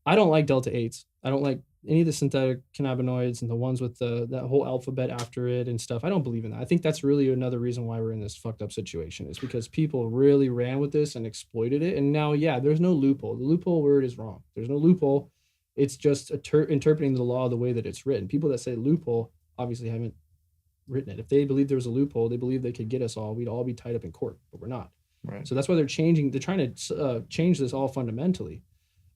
Delta 8s. I don't like any of the synthetic cannabinoids and the ones with that whole alphabet after it and stuff. I don't believe in that. I think that's really another reason why we're in this fucked up situation, is because people really ran with this and exploited it. And now, there's no loophole. The loophole word is wrong. There's no loophole. It's just interpreting the law the way that it's written. People that say loophole obviously haven't written it. If they believed there was a loophole, they believed they could get us all, we'd all be tied up in court, but we're not. Right. So that's why they're trying to change this all fundamentally.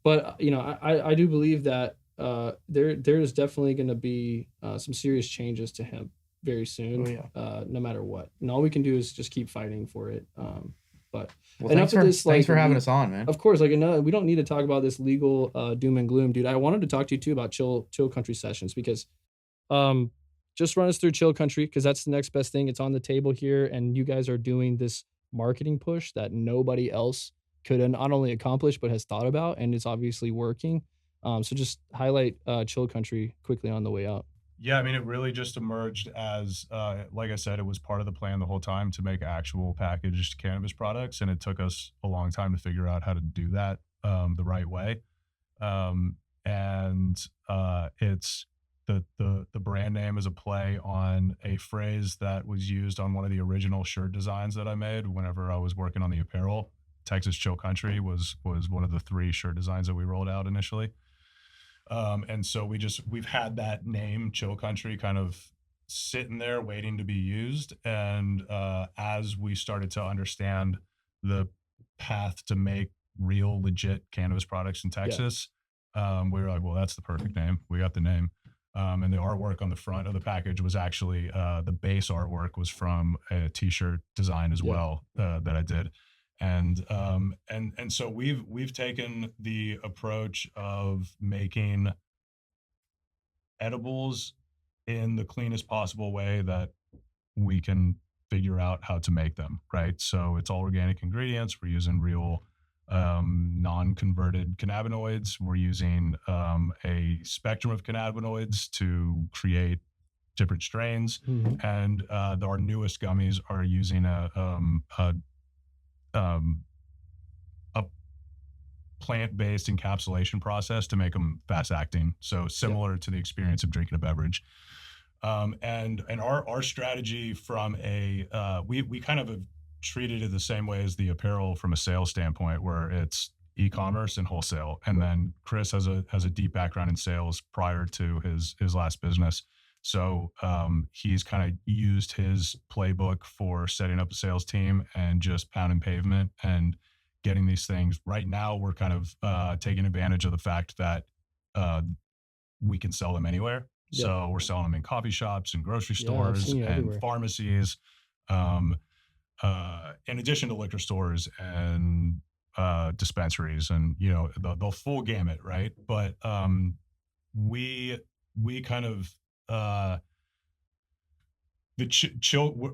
But you know, I do believe that there is definitely going to be some serious changes to hemp very soon, no matter what. And all we can do is just keep fighting for it. But thanks for having us on, man. Of course, we don't need to talk about this legal doom and gloom, dude. I wanted to talk to you too about Chill Country Sessions, because just run us through Chill Country, because that's the next best thing. It's on the table here, and you guys are doing this marketing push that nobody else could not only accomplish but has thought about, and it's obviously working. So just highlight Chill Country quickly on the way out. Yeah, I mean, it really just emerged as, like I said, it was part of the plan the whole time to make actual packaged cannabis products, and it took us a long time to figure out how to do that the right way. It's the brand name is a play on a phrase that was used on one of the original shirt designs that I made whenever I was working on the Apparel. Texas Chill Country was one of the 3 shirt designs that we rolled out initially. And so we've had that name Chill Country kind of sitting there waiting to be used. And as we started to understand the path to make real legit cannabis products in Texas, we were like, well, that's the perfect name. We got the name. And the artwork on the front of the package was actually the base artwork was from a t-shirt design as well that I did. And so we've taken the approach of making edibles in the cleanest possible way that we can figure out how to make them, right? So it's all organic ingredients. We're using real non-converted cannabinoids. We're using a spectrum of cannabinoids to create different strains. Mm-hmm. And our newest gummies are using a plant-based encapsulation process to make them fast-acting. So similar to the experience of drinking a beverage. And our strategy from we kind of have treated it the same way as the apparel from a sales standpoint, where it's e-commerce and wholesale. And then Chris has a deep background in sales prior to his last business. So he's kind of used his playbook for setting up a sales team and just pounding pavement and getting these things. Right now, we're kind of taking advantage of the fact that we can sell them anywhere. Yeah. So we're selling them in coffee shops and grocery Yeah, I've stores seen you and everywhere. pharmacies, in addition to liquor stores and dispensaries and, you know, the full gamut, right? But we kind of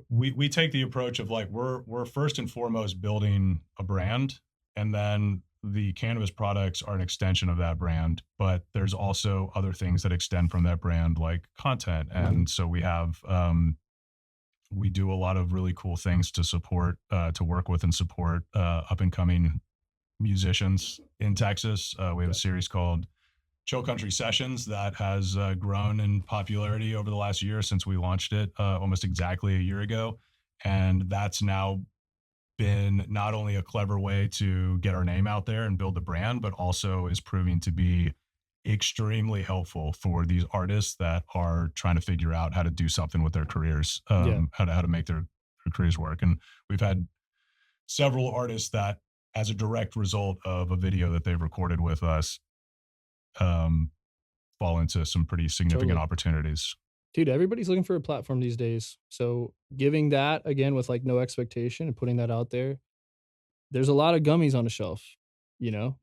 we take the approach of like we're first and foremost building a brand, and then the cannabis products are an extension of that brand, but there's also other things that extend from that brand, like content. And so we have we do a lot of really cool things to support to work with and support up and coming musicians in Texas. We have a series called Chill Country Sessions that has grown in popularity over the last year since we launched it almost exactly a year ago. And that's now been not only a clever way to get our name out there and build the brand, but also is proving to be extremely helpful for these artists that are trying to figure out how to do something with their careers, how to make their careers work. And we've had several artists that, as a direct result of a video that they've recorded with us, fall into some pretty significant opportunities. Dude, everybody's looking for a platform these days. So giving that again with like no expectation and putting that out there, there's a lot of gummies on the shelf, you know?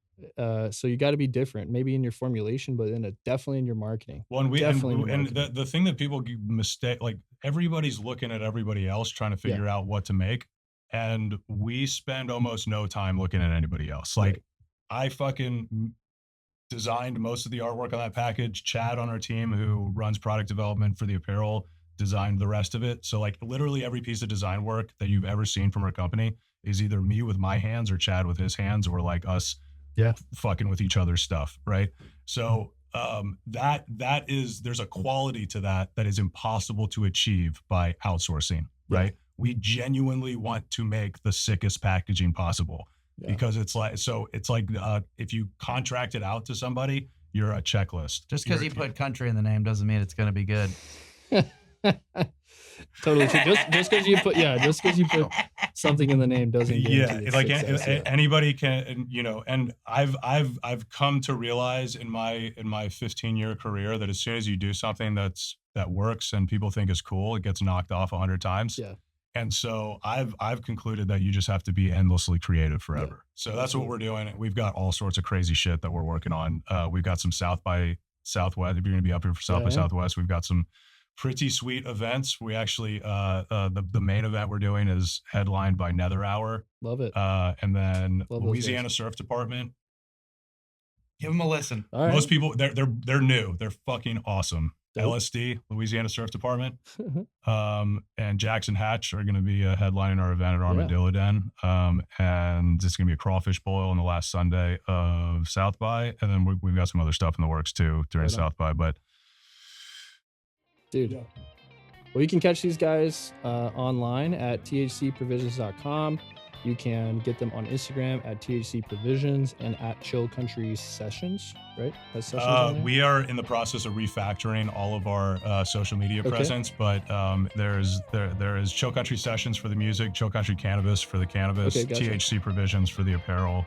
So you got to be different, maybe in your formulation, but then definitely in your marketing. Well, and Definitely the thing that people mistake, like everybody's looking at everybody else trying to figure out what to make. And we spend almost no time looking at anybody else. Like I fucking designed most of the artwork on that package. Chad on our team, who runs product development for the apparel, designed the rest of it. So like literally every piece of design work that you've ever seen from our company is either me with my hands or Chad with his hands, or like us fucking with each other's stuff, right? So that is, there's a quality to that is impossible to achieve by outsourcing, right? We genuinely want to make the sickest packaging possible. Because it's like if you contract it out to somebody, you're a checklist. Just because you put country in the name doesn't mean it's going to be good. Totally true. Just because you put something in the name doesn't guarantee like success, anybody can, you know. And I've come to realize in my 15-year career that as soon as you do something that works and people think is cool, it gets knocked off 100 times. And so I've concluded that you just have to be endlessly creative forever. So that's what we're doing. We've got all sorts of crazy shit that we're working on. We've got some South by Southwest. If you're going to be up here for South by Southwest, we've got some pretty sweet events. We actually, the main event we're doing is headlined by Nether Hour. Love it. And then Louisiana Surf Department. Give them a listen. All right. Most people, they're new. They're fucking awesome. LSD, Louisiana Surf Department, and Jackson Hatch are going to be headlining our event at Armadillo Den. And it's going to be a crawfish boil on the last Sunday of South by. And then we've got some other stuff in the works too during South by. But dude, well, you can catch these guys online at thcprovisions.com. You can get them on Instagram at THC Provisions and at Chill Country Sessions, right? That's Sessions. We are in the process of refactoring all of our social media presence, but there is Chill Country Sessions for the music, Chill Country Cannabis for the cannabis, THC Provisions for the apparel,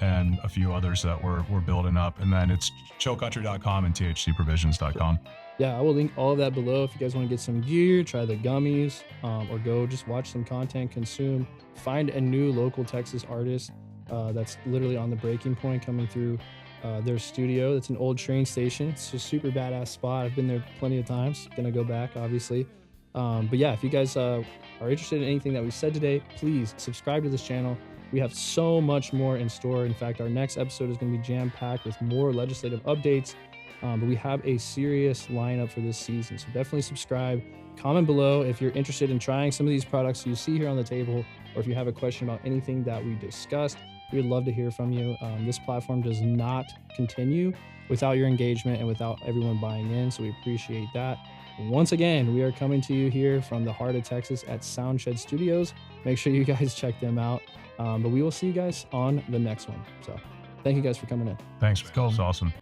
and a few others that we're building up. And then it's chillcountry.com and thcprovisions.com. Yeah, I will link all of that below if you guys want to get some gear, try the gummies, or go just watch some content, consume, find a new local Texas artist that's literally on the breaking point coming through their studio. It's an old train station. It's a super badass spot. I've been there plenty of times. Gonna go back, obviously. But yeah, if you guys are interested in anything that we said today, please subscribe to this channel. We have so much more in store. In fact, our next episode is going to be jam-packed with more legislative updates. But we have a serious lineup for this season. So definitely subscribe. Comment below if you're interested in trying some of these products you see here on the table, or if you have a question about anything that we discussed. We'd love to hear from you. This platform does not continue without your engagement and without everyone buying in. So we appreciate that. Once again, we are coming to you here from the heart of Texas at Soundshed Studios. Make sure you guys check them out. But we will see you guys on the next one. So thank you guys for coming in. Thanks. Let's go. It's awesome.